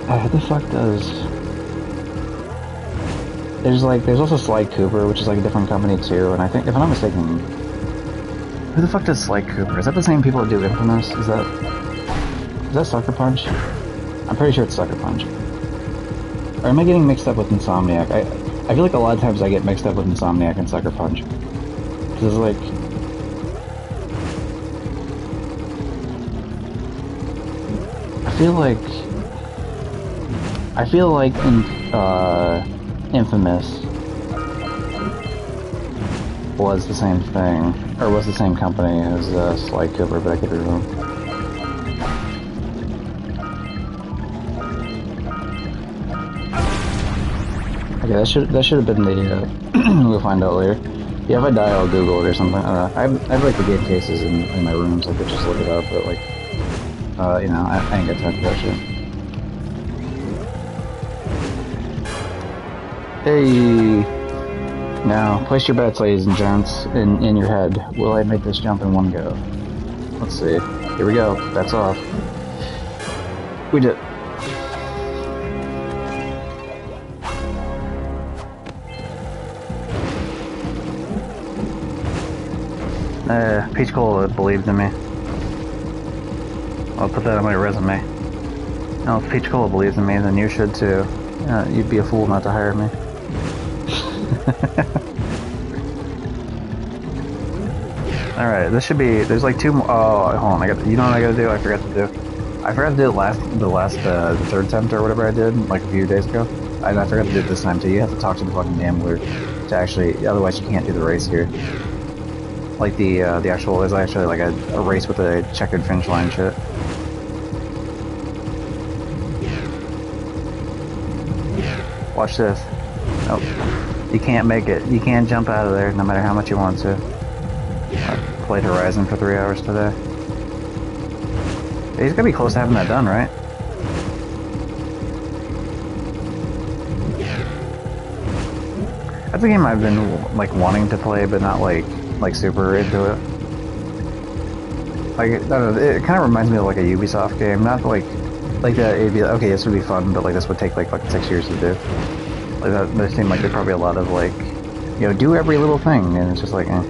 Who the fuck does... There's also Sly Cooper, which is like a different company too, and I think, if I'm not mistaken... Who the fuck does Sly Cooper? Is that the same people that do Infamous? Is that Sucker Punch? I'm pretty sure it's Sucker Punch. Or am I getting mixed up with Insomniac? I feel like a lot of times I get mixed up with Insomniac and Sucker Punch. Because it's like... I feel like Infamous was the same thing, or was the same company as Sly Cooper, but I could be wrong. Okay, that should have been the, we'll find out later. Yeah, if I die, I'll Google it or something. I have like the game cases in my room, so I could just look it up, but like, you know, I ain't got time for that shit. Hey! Now, place your bets, ladies and gents, in your head. Will I make this jump in one go? Let's see. Here we go. Bets off. We did. Peach Cola believed in me. I'll put that on my resume. Now, if Peach Cola believes in me, then you should too. You'd be a fool not to hire me. Alright, this should be, there's like two more, oh, hold on, you know what I gotta do? I forgot to do. I forgot to do it the third attempt or whatever I did, like a few days ago. I forgot to do it this time too. You have to talk to the fucking gambler to actually, otherwise you can't do the race here. Like the actual, there's actually like a race with a checkered finish line shit. Watch this. Nope. You can't make it. You can't jump out of there no matter how much you want to. I played Horizon for 3 hours today. He's gonna be close to having that done, right? That's a game I've been like wanting to play, but not like super into it. Like I don't know, it kind of reminds me of like a Ubisoft game, not like that. It'd be like, okay, this would be fun, but like this would take like fucking 6 years to do. Like that, there seemed like there'd probably a lot of like, you know, do every little thing, and it's just like, eh.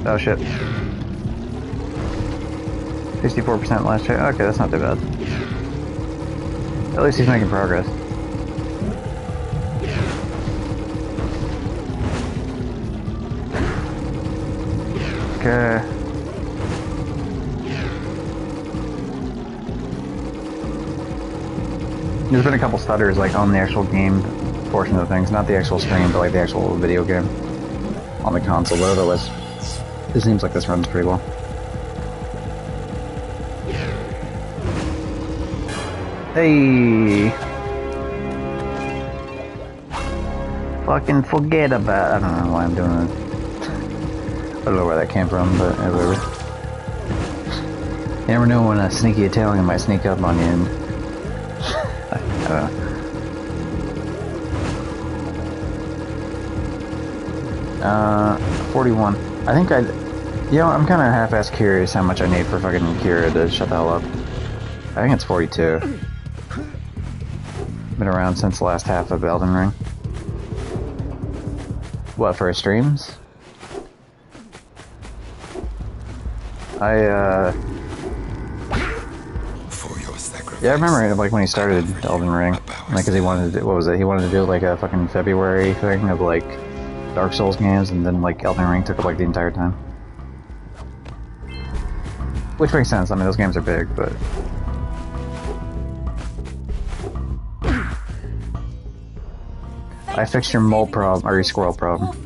Oh shit. 64% last check. Okay, that's not too bad. At least he's making progress. Okay. There's been a couple stutters like on the actual game portion of things, not the actual stream, but like the actual video game on the console. But otherwise, it seems like this runs pretty well. Hey! Fucking forget about it. I don't know why I'm doing it. I don't know where that came from, but whatever. You never know when a sneaky Italian might sneak up on you and... I don't know. 41. I think you know, I'm kind of half-ass curious how much I need for fucking Kira to shut the hell up. I think it's 42. Been around since the last half of Elden Ring. What, for streams? Yeah, I remember like when he started Elden Ring, like, cause he wanted to do, what was it? He wanted to do like a fucking February thing of like Dark Souls games, and then like Elden Ring took up like the entire time. Which makes sense. I mean, those games are big, but. I fixed your mole problem, or your squirrel problem.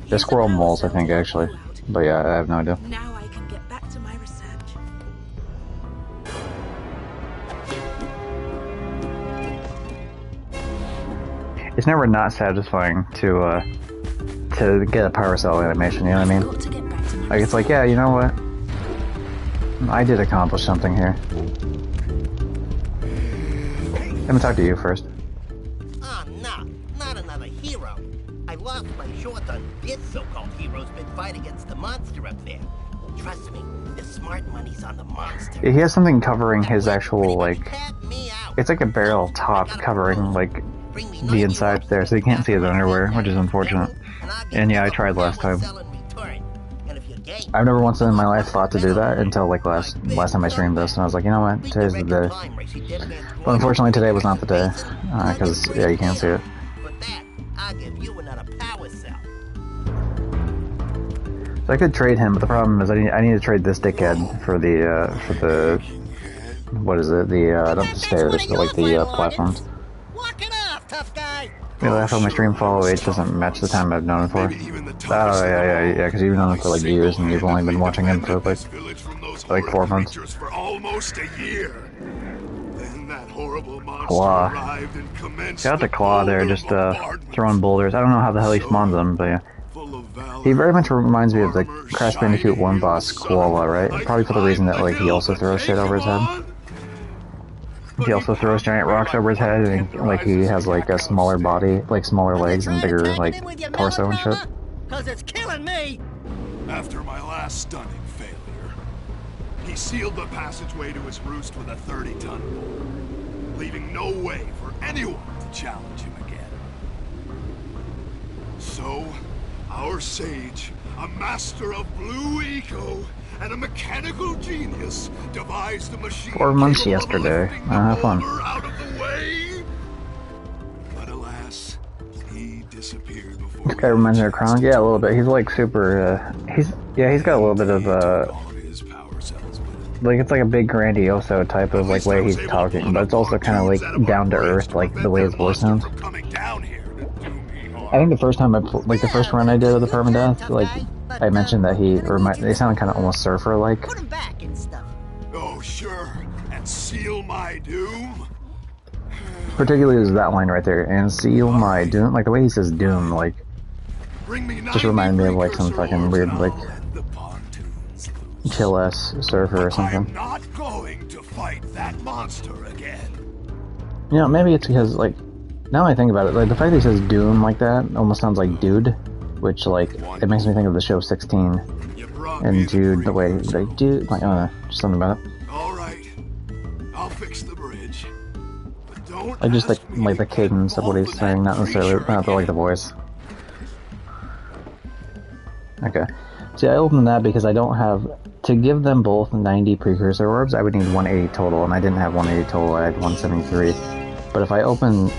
The squirrel moles, I think, actually. But yeah, I have no idea. Now I can get back to my research. It's never not satisfying to get a power cell animation, you know what I mean? Like, it's like, yeah, you know what? I did accomplish something here. Let me talk to you first. Oh, no, not another hero. I lost my short on this so-called hero's been fight against the monster up there. Trust me, the smart money's on the monster. He has something covering his actual, like... It's like a barrel top covering, like, the inside there, so you can't see his underwear, which is unfortunate. And yeah, I tried last time. I've never once in my life thought to do that until, like, last time I streamed this, and I was like, you know what, today's the day. But unfortunately, today was not the day, because, yeah, you can't see it. So I could trade him, but the problem is I need to trade this dickhead for the what is it? Not the stairs, but like the platforms. Yeah, the half of my stream follow age doesn't match the time I've known him for. Oh yeah, because you've known him for like years, and you've only been watching him for like 4 months. For almost a year. Then that horrible monster Claw. arrived and commenced. Shout out to Claw there, just throwing boulders. I don't know how the hell he spawns them, but yeah. He very much reminds me of the Crash Bandicoot 1 boss, Koala, right? Probably for the reason that like he also throws shit over his head. He also throws giant rocks over his head, and like he has like a smaller body, like smaller legs and bigger like torso and shit. Cause it's killing me. After my last stunning failure, he sealed the passageway to his roost with a 30-ton boulder, leaving no way for anyone to challenge him again. So, our sage, a master of blue eco and a mechanical genius, devised a machine 4 months yesterday. Have fun. Out of the way. But alas, he disappeared before. This guy reminds me of Kronk. Yeah, a little bit. He's like super. He's got a little bit of like it's like a big grandioso type of like way he's talking, but it's also kind of like down to earth, like the way his voice sounds. I think the first time the first run I did of the Permadeath, like I mentioned that they sound kind of almost surfer-like. Put him back and stuff. Oh sure, and seal my doom. Particularly is that line right there, and seal my doom. Like the way he says doom, like Just reminded me of like some fucking weird like chill ass surfer or something. I'm not going to fight that monster again. You know, maybe it's because like now I think about it, like the fact that he says Doom like that almost sounds like dude, which like it makes me think of the show 16 and Jude the way they do like I don't know, just something about it. All right, I'll fix the bridge. But don't I just like the cadence of what he's saying, not necessarily not like the voice. Okay. See, I opened that because I don't have... To give them both 90 precursor orbs, I would need 180 total, and I didn't have 180 total, I had 173. But if I open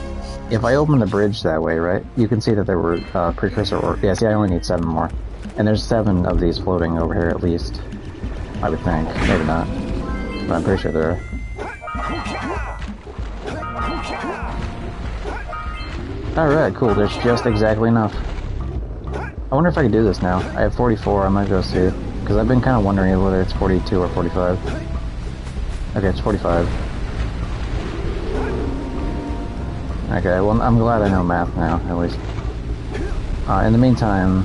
the bridge that way, right, you can see that there were precursor orbs. Yeah, see, I only need 7 more. And there's 7 of these floating over here at least. I would think. Maybe not. But I'm pretty sure there are. Alright, cool. There's just exactly enough. I wonder if I can do this now. I have 44, I might go see. Because I've been kind of wondering whether it's 42 or 45. Okay, it's 45. Okay, well, I'm glad I know math now, at least. In the meantime...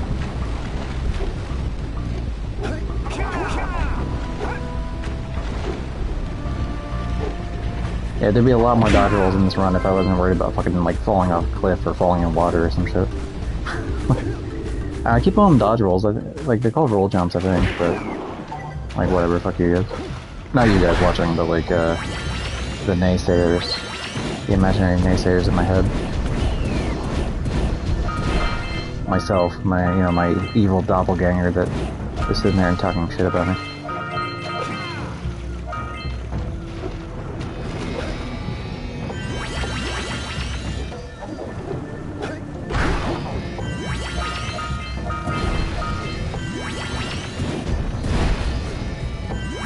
Yeah, there'd be a lot more dodge rolls in this run if I wasn't worried about fucking, like, falling off a cliff or falling in water or some shit. I keep calling them dodge rolls, like, they're called roll jumps, I think, but... Like, whatever, fuck you guys. Not you guys watching, but, like, the naysayers. The imaginary naysayers in my head. Myself, my evil doppelganger that is sitting there and talking shit about me.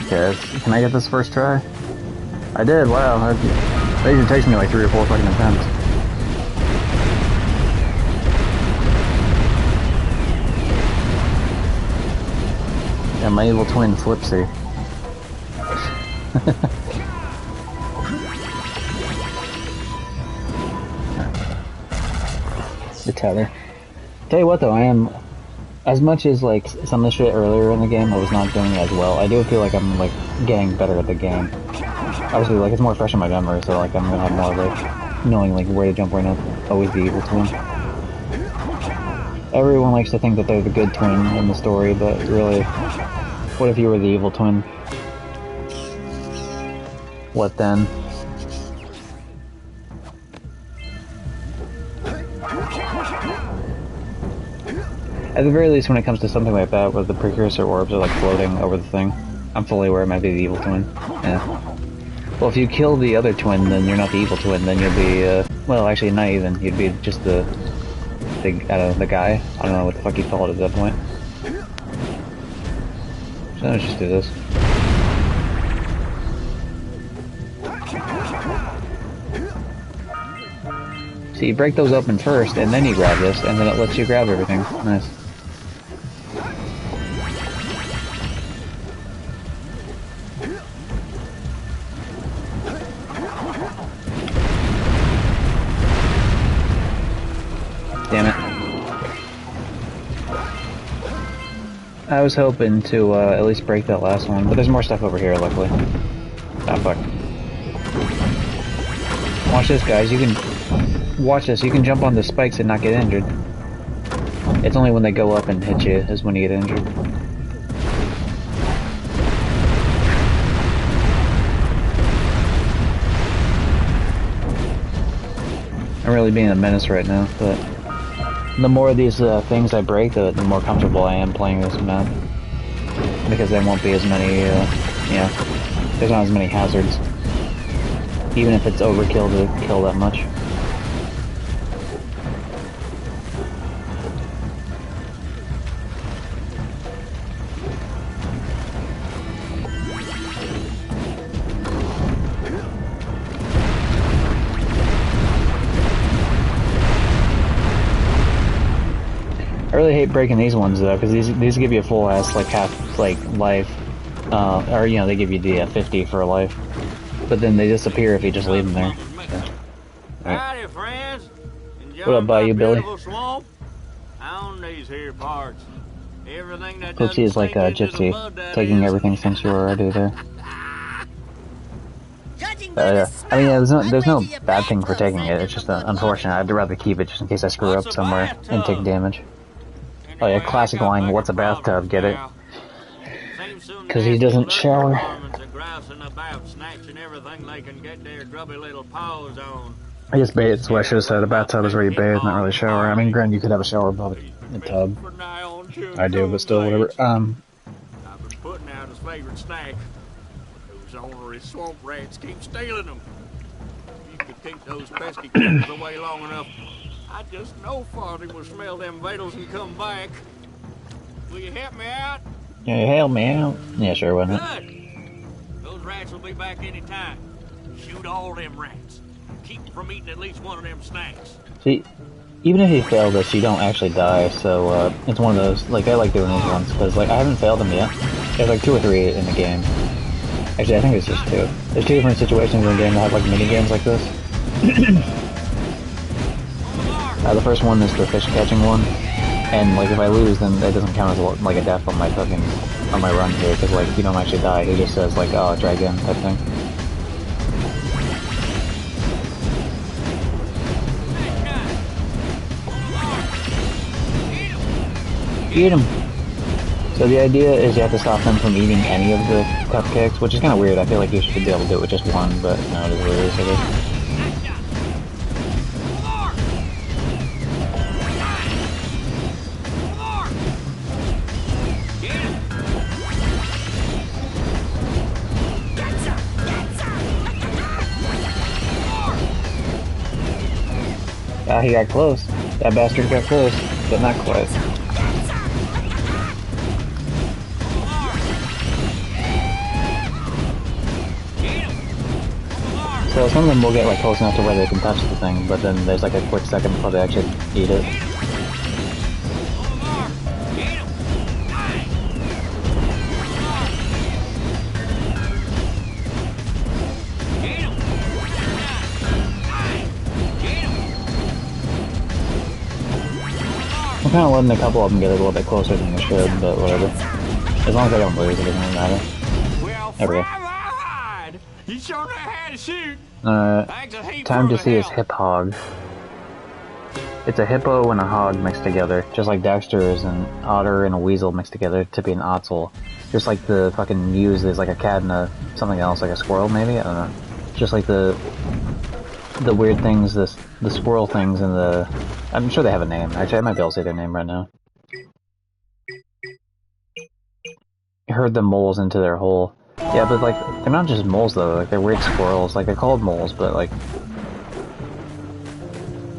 Okay, can I get this first try? I did, wow. It usually takes me like 3 or 4 fucking attempts. Yeah, my evil twin Flipsy. The tether. Tell you what though, I am... As much as, like, some of the shit earlier in the game I was not doing as well, I do feel like I'm, like, getting better at the game. Obviously, like, it's more fresh in my memory, so, like, I'm gonna have more, like, knowing, like, where to jump, where not. Always the evil twin. Everyone likes to think that they're the good twin in the story, but really, what if you were the evil twin? What then? At the very least, when it comes to something like that, where the precursor orbs are like floating over the thing, I'm fully aware it might be the evil twin. Yeah. Well, if you kill the other twin, then you're not the evil twin, then you'll be, well, actually not even, you'd be just the guy. I don't know what the fuck you call it at that point. So let's just do this. So you break those open first, and then you grab this, and then it lets you grab everything. Nice. Damn it. I was hoping to at least break that last one, but there's more stuff over here, luckily. Ah, fuck. Watch this, guys. You can... Watch this. You can jump on the spikes and not get injured. It's only when they go up and hit you is when you get injured. I'm really being a menace right now, but... The more of these things I break, the more comfortable I am playing this map. Because there won't be as many, there's not as many hazards. Even if it's overkill to kill that much. I really hate breaking these ones though, because these give you a full ass like half like life, or they give you the 50 for a life, but then they disappear if you just leave them there. So. Right. Howdy, friends. What up, Bayou Billy? Swamp? On these here parts. Everything that Poopsie is like a gypsy, taking everything since you were already there. Yeah. I mean, yeah, there's no bad thing for taking it, it's just unfortunate. I'd rather keep it just in case I screw up somewhere and take damage. Oh yeah, classic line, what's a bathtub, get it? Because he doesn't shower. I guess bathe, so I should have said a bathtub is where you bathe, not really shower. I mean, granted, you could have a shower above a tub. I do, but still, whatever. I've been putting out his favorite snack. Those ornery swamp rats keep stealing them. If you could keep those pesky critters away long enough, I just know Farty will smell them vitals and come back. Will you help me out? Yeah, help me out. Yeah, sure, why not? Good. Those rats will be back any time. Shoot all them rats. Keep from eating at least one of them snacks. See, even if you fail this, you don't actually die, so, it's one of those, like, I like doing these ones, because, like, I haven't failed them yet. There's, like, 2 or 3 in the game. Actually, I think it's just 2. There's 2 different situations in the game that have, like, mini-games like this. The first one is the fish-catching one, and, like, if I lose, then that doesn't count as, like, a death on my run here, because, like, you don't actually die. He just says, like, oh, try again, type thing. Eat him! So the idea is you have to stop them from eating any of the cupcakes, which is kind of weird. I feel like you should be able to do it with just one, but no, it is what it is, I guess. Ah, he got close. That bastard got close, but not quite. So some of them will get like close enough to where they can touch the thing, but then there's like a quick second before they actually eat it. I'm kind of letting a couple of them get a little bit closer than they should, but whatever. As long as I don't lose, it doesn't really matter. There we go. You sure know how to shoot. Time to see his hip hog. It's a hippo and a hog mixed together, just like Daxter is an otter and a weasel mixed together to be an otzel. Just like the fucking muse is like a cat and a something else, like a squirrel maybe? I don't know. Just like the weird things, the squirrel things and the... I'm sure they have a name. Actually, I might be able to say their name right now. I heard the moles into their hole. Yeah, but like, they're not just moles though, like they're weird squirrels, like they're called moles, but like...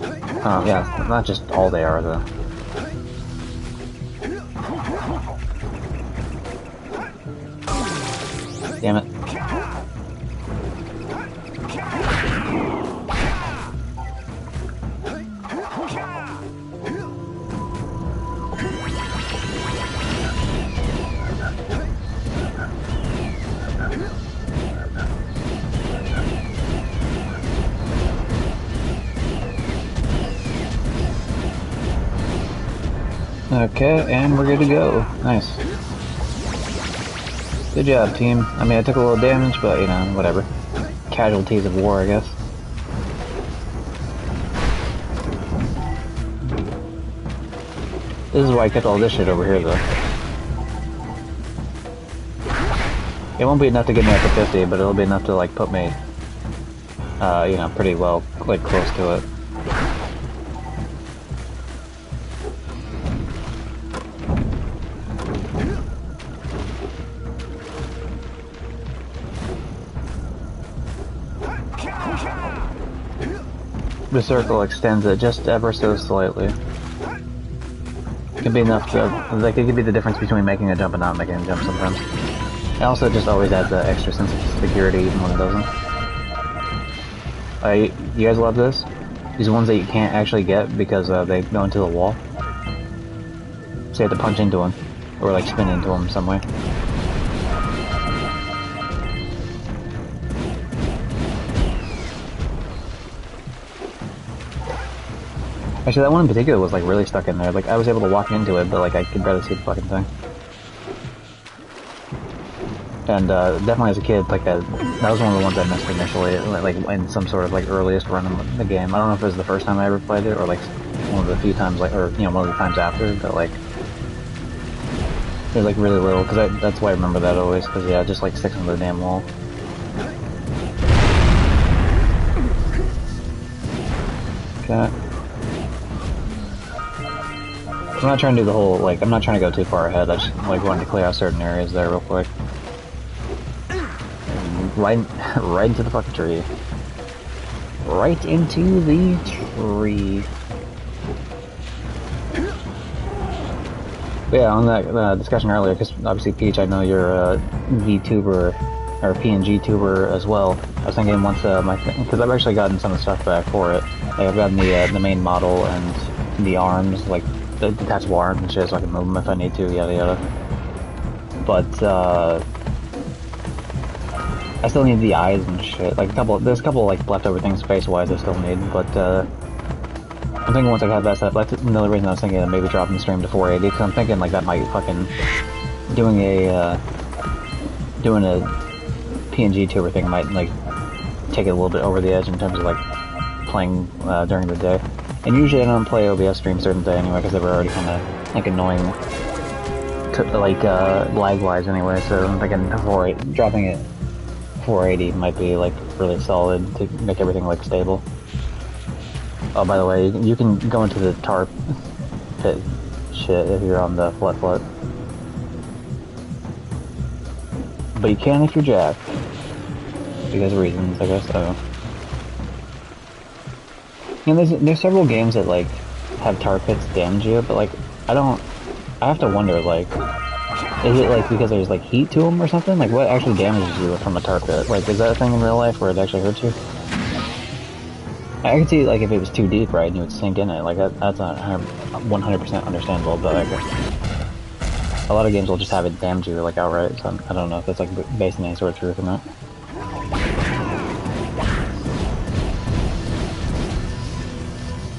yeah, not just all they are though. Damn it. Okay, and we're good to go. Nice. Good job, team. I mean, I took a little damage, but, you know, whatever. Casualties of war, I guess. This is why I kept all this shit over here, though. It won't be enough to get me up to 50, but it'll be enough to, like, put me, you know, pretty well, like, close to it. The circle extends it just ever so slightly. It can be enough to, like, it could be the difference between making a jump and not making a jump sometimes. It also just always adds an extra sense of security even when it doesn't. You guys love this? These ones that you can't actually get because they go into the wall. So you have to punch into them, or like spin into them some way. Actually, that one in particular was like really stuck in there. Like I was able to walk into it, but like I could barely see the fucking thing. And definitely as a kid, like that was one of the ones I missed initially, like in some sort of like earliest run of the game. I don't know if it was the first time I ever played it, or like one of the few times, like, or you know, one of the times after. But like, it was like really little, because that's why I remember that always. Because yeah, it just like sticks into the damn wall. Okay. I'm not trying to do the whole, like, I'm not trying to go too far ahead. I just like wanted to clear out certain areas there real quick. Right into the fucking tree. Right into the tree. But yeah, on that discussion earlier, because obviously Peach, I know you're a VTuber or PNG tuber as well. I was thinking once because I've actually gotten some of the stuff back for it. Like I've gotten the main model and the arms, like the detachable arms and shit, so I can move them if I need to, yada yada. But I still need the eyes and shit. Like there's a couple like leftover things face-wise I still need, but I'm thinking once I have that stuff, that's another reason I was thinking of maybe dropping the stream to 480, because I'm thinking like that might fucking doing a PNG tuber thing might like take it a little bit over the edge in terms of like playing during the day. And usually I don't play OBS streams during the day anyway, because they were already kind of like annoying, like lag-wise anyway. So I'm thinking dropping it 480 might be like really solid to make everything like stable. Oh, by the way, you can go into the tarp pit shit if you're on the flat. But you can if you're Jak. Because of reasons, I guess, so. You know, there's several games that, like, have tar pits damage you, but, like, I have to wonder, like, is it, like, because there's, like, heat to them or something? Like, what actually damages you from a tar pit? Like, is that a thing in real life where it actually hurts you? I could see, like, if it was too deep, right, and you would sink in it, like, that's not 100% understandable, but, like, a lot of games will just have it damage you, like, outright, so I don't know if that's, like, based on any sort of truth or not.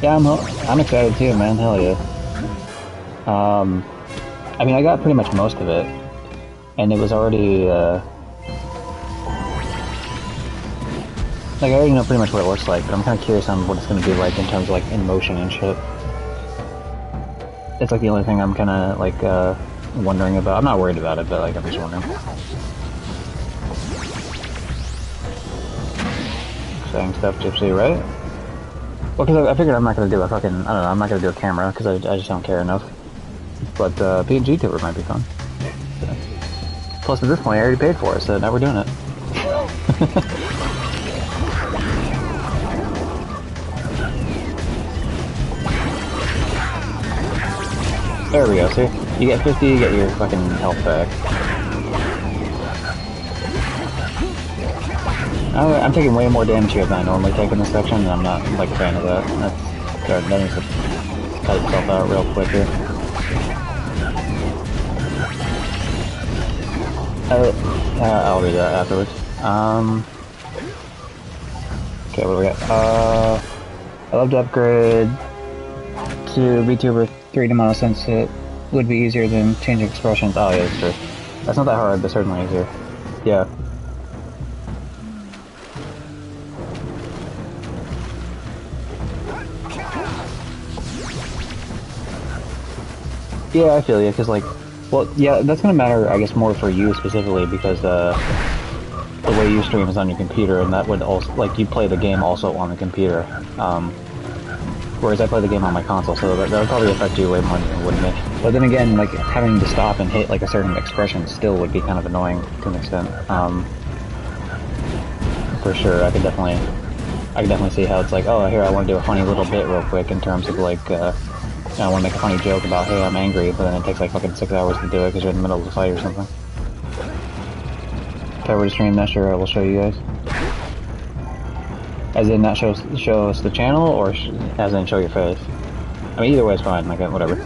Yeah, I'm excited too, man, hell yeah. I mean, I got pretty much most of it, and it was already, like, I already know pretty much what it looks like, but I'm kind of curious on what it's going to be like in terms of, like, in motion and shit. It's, like, the only thing I'm kind of, like, wondering about. I'm not worried about it, but, like, I'm just wondering. Exciting stuff, Gypsy, right? Well, because I figured I'm not going to do a fucking, I don't know, I'm not going to do a camera, because I just don't care enough. But, PNG tuber might be fun. So. Plus, at this point, I already paid for it, so now we're doing it. There we go, see? You get 50, you get your fucking health back. I'm taking way more damage here than I normally take in this section, and I'm not, like, a fan of that. That needs to cut itself out real quick here. I'll do that afterwards. Okay, what do we got? I love to upgrade to VTuber 3D model since it would be easier than changing expressions. Oh yeah, that's true. That's not that hard, but certainly easier. Yeah. Yeah, I feel you, because, like, well, yeah, that's gonna matter, I guess, more for you specifically, because, the way you stream is on your computer, and that would also, like, you play the game also on the computer, whereas I play the game on my console, so that would probably affect you way more than it would me. But then again, like, having to stop and hit, like, a certain expression still would be kind of annoying to an extent, for sure. I could definitely see how it's like, oh, here, I want to do a funny little bit real quick in terms of, like, I want to make a funny joke about, hey, I'm angry, but then it takes like fucking 6 hours to do it because you're in the middle of a fight or something. If I were to stream that, sure, I will show you guys. As in not show us the channel, or as in show your face? I mean, either way is fine, like, whatever.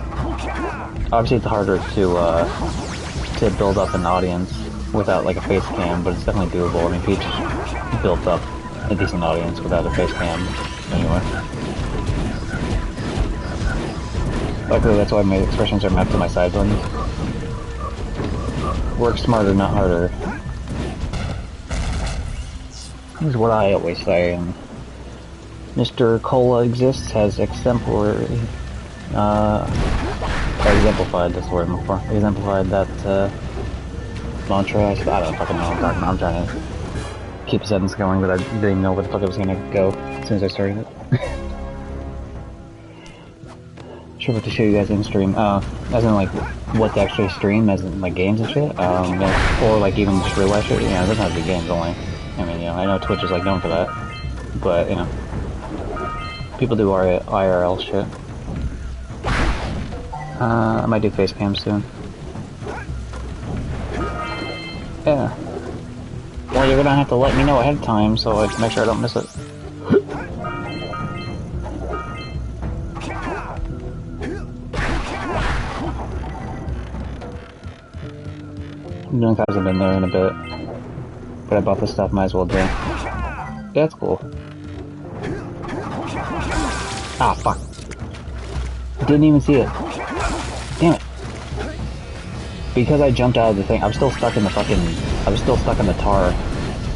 Obviously it's harder to build up an audience without like a face cam, but it's definitely doable. I mean, Peach built up a decent audience without a face cam anyway. Luckily, that's why my expressions are mapped to my side buttons. Work smarter, not harder. This is what I always say. And Mr. Cola exists has exemplary, exemplified, that's the word I'm looking for. Exemplified that, mantra. I don't fucking know what I'm talking about. I'm trying to keep a sentence going, but I didn't even know where the fuck I was gonna go as soon as I started it. Sure what to show you guys in stream, as in like what to actually stream, as in like games and shit, or like even just real life shit. You know, it doesn't have to be games only. I mean, you know, I know Twitch is like known for that, but you know, people do IRL shit. I might do face cam soon. Yeah. Well, you're gonna have to let me know ahead of time so I can make sure I don't miss it. Doing hasn't been there in a bit, but I bought this stuff, might as well do. Yeah, that's cool. Ah, fuck. Didn't even see it. Damn it. Because I jumped out of the thing, I'm still stuck in the fucking, I was still stuck in the tar,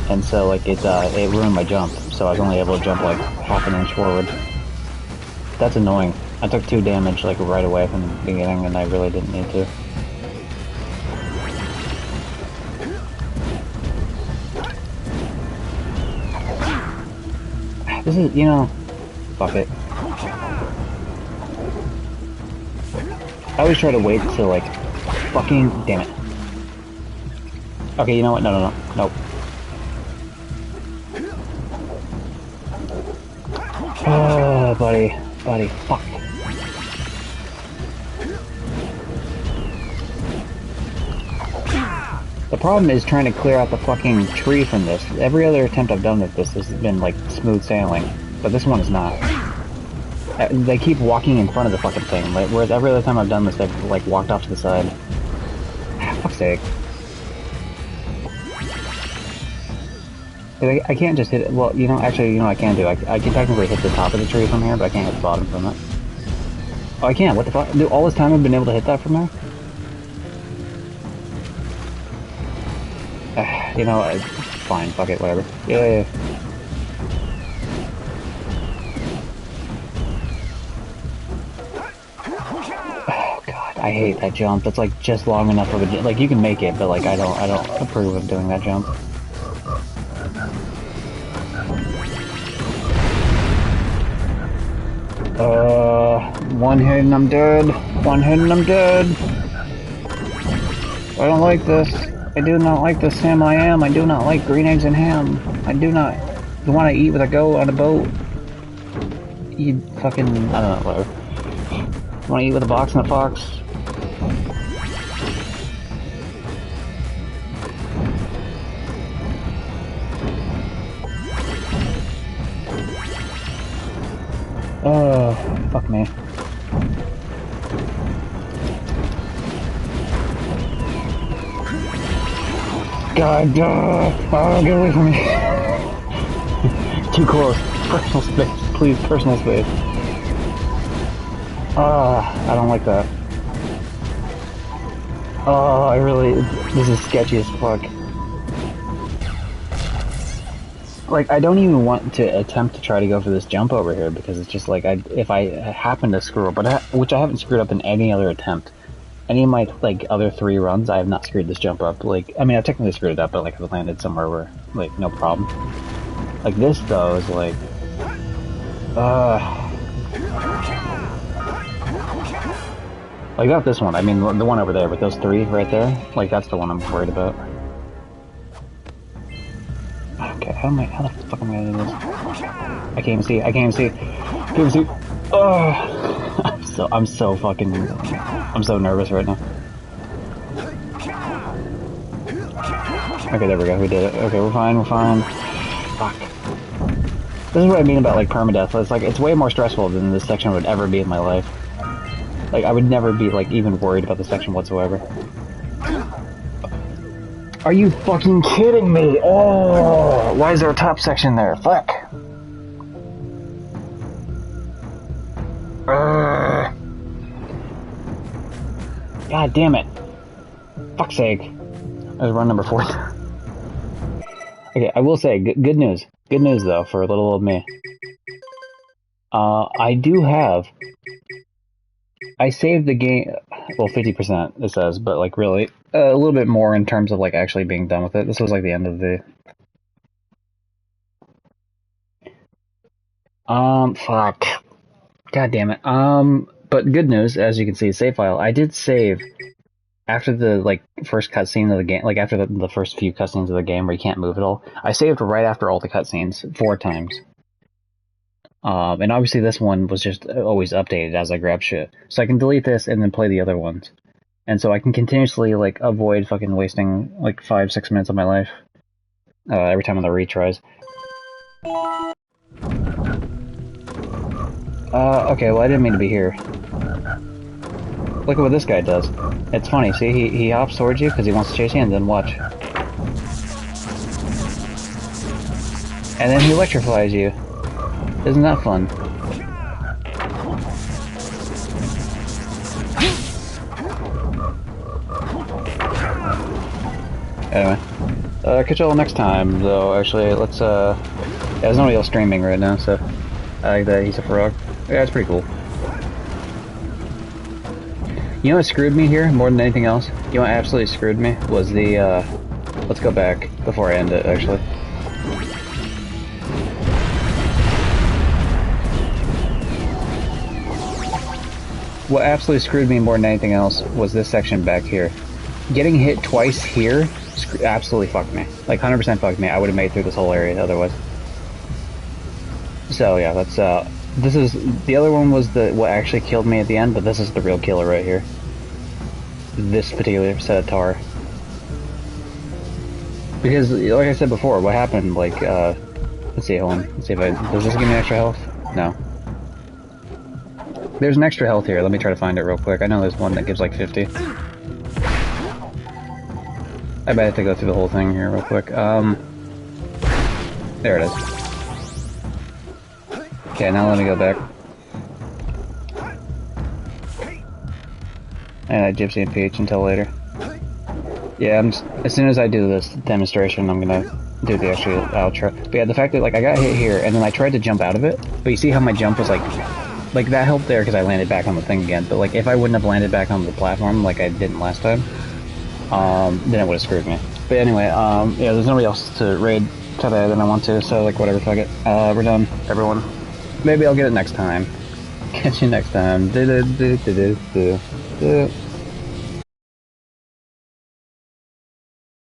and so like it ruined my jump, so I was only able to jump like half an inch forward. That's annoying. I took 2 damage like right away from the beginning, and I really didn't need to. This is, you know, fuck it. I always try to wait till like, fucking, damn it. Okay, you know what, no, nope. Oh, buddy, fuck. The problem is trying to clear out the fucking tree from this. Every other attempt I've done with this has been like smooth sailing, but this one is not. They keep walking in front of the fucking thing, whereas every other time I've done this, they've like walked off to the side. Fuck's sake. I can't just hit it. Well, you know, actually, you know what I can do? I can technically hit the top of the tree from here, but I can't hit the bottom from it. Oh, I can. What the fuck? Dude, all this time I've been able to hit that from there? You know, fine, fuck it, whatever. Yeah. Oh god, I hate that jump. It's like just long enough of a jump. Like you can make it, but like I don't approve of doing that jump. One hit and I'm dead. One hit and I'm dead. I don't like this. I do not like this, Sam. I do not like green eggs and ham. I do not. You want to eat with a goat on a boat? You fucking, I don't know, whatever. You want to eat with a box and a fox? Oh, fuck me. God, oh, get away from me. Too close. Personal space. Please, personal space. I don't like that. Oh, this is sketchy as fuck. Like, I don't even want to attempt to try to go for this jump over here, because it's just like, if I happen to screw up, which I haven't screwed up in any other attempt, any of my, like, other 3 runs, I have not screwed this jump up. Like, I mean, I've technically screwed it up, but, like, I've landed somewhere where, like, no problem. Like, this, though, is like, like, not this one, I mean, the one over there, with those 3 right there, like, that's the one I'm worried about. Okay, how the fuck am I gonna do this? I can't even see. Oh, I'm so nervous right now. Okay, there we go, we did it. Okay, we're fine. Fuck. This is what I mean about, like, permadeath. It's like, it's way more stressful than this section would ever be in my life. Like, I would never be, like, even worried about this section whatsoever. Are you fucking kidding me? Oh, why is there a top section there? Fuck. God damn it. Fuck's sake. That was run number 4. Okay, I will say, good news. Good news, though, for little old me. I do have... I saved the game... Well, 50% it says, but, like, really, a little bit more in terms of, like, actually being done with it. This was, like, the end of the... fuck. God damn it. But good news, as you can see, save file. I did save after the, like, first cutscene of the game, like, after the first few cutscenes of the game where you can't move at all. I saved right after all the cutscenes, 4 times. And obviously this one was just always updated as I grab shit. So I can delete this and then play the other ones. And so I can continuously, like, avoid fucking wasting, like, 5-6 minutes of my life. Every time on the retries. Okay, well I didn't mean to be here. Look at what this guy does. It's funny, see, he hops towards you because he wants to chase you, and then watch. And then he electrifies you. Isn't that fun? Anyway. Catch y'all next time, though, actually, let's, yeah, there's nobody else streaming right now, so I like that he's a frog. Yeah, it's pretty cool. You know what screwed me here, more than anything else? You know what absolutely screwed me? Was the, let's go back before I end it, actually. What absolutely screwed me more than anything else was this section back here. Getting hit twice here absolutely fucked me. Like, 100% fucked me. I would have made through this whole area otherwise. So, yeah, that's, this is, the other one was what actually killed me at the end, but this is the real killer right here. This particular set of tar. Because, like I said before, what happened, like, let's see, hold on. Let's see if does this give me extra health? No. There's an extra health here. Let me try to find it real quick. I know there's one that gives like 50. I bet I have to go through the whole thing here real quick. There it is. Okay, now let me go back. And Gypsy and Peach until later. Yeah, as soon as I do this demonstration, I'm gonna do the actual outro. But yeah, the fact that, like, I got hit here, and then I tried to jump out of it, but you see how my jump was like that helped there because I landed back on the thing again, but like if I wouldn't have landed back on the platform like I didn't last time, then it would have screwed me. But anyway, yeah, there's nobody else to raid today that I want to, so like whatever, fuck it. We're done, everyone. Maybe I'll get it next time. Catch you next time.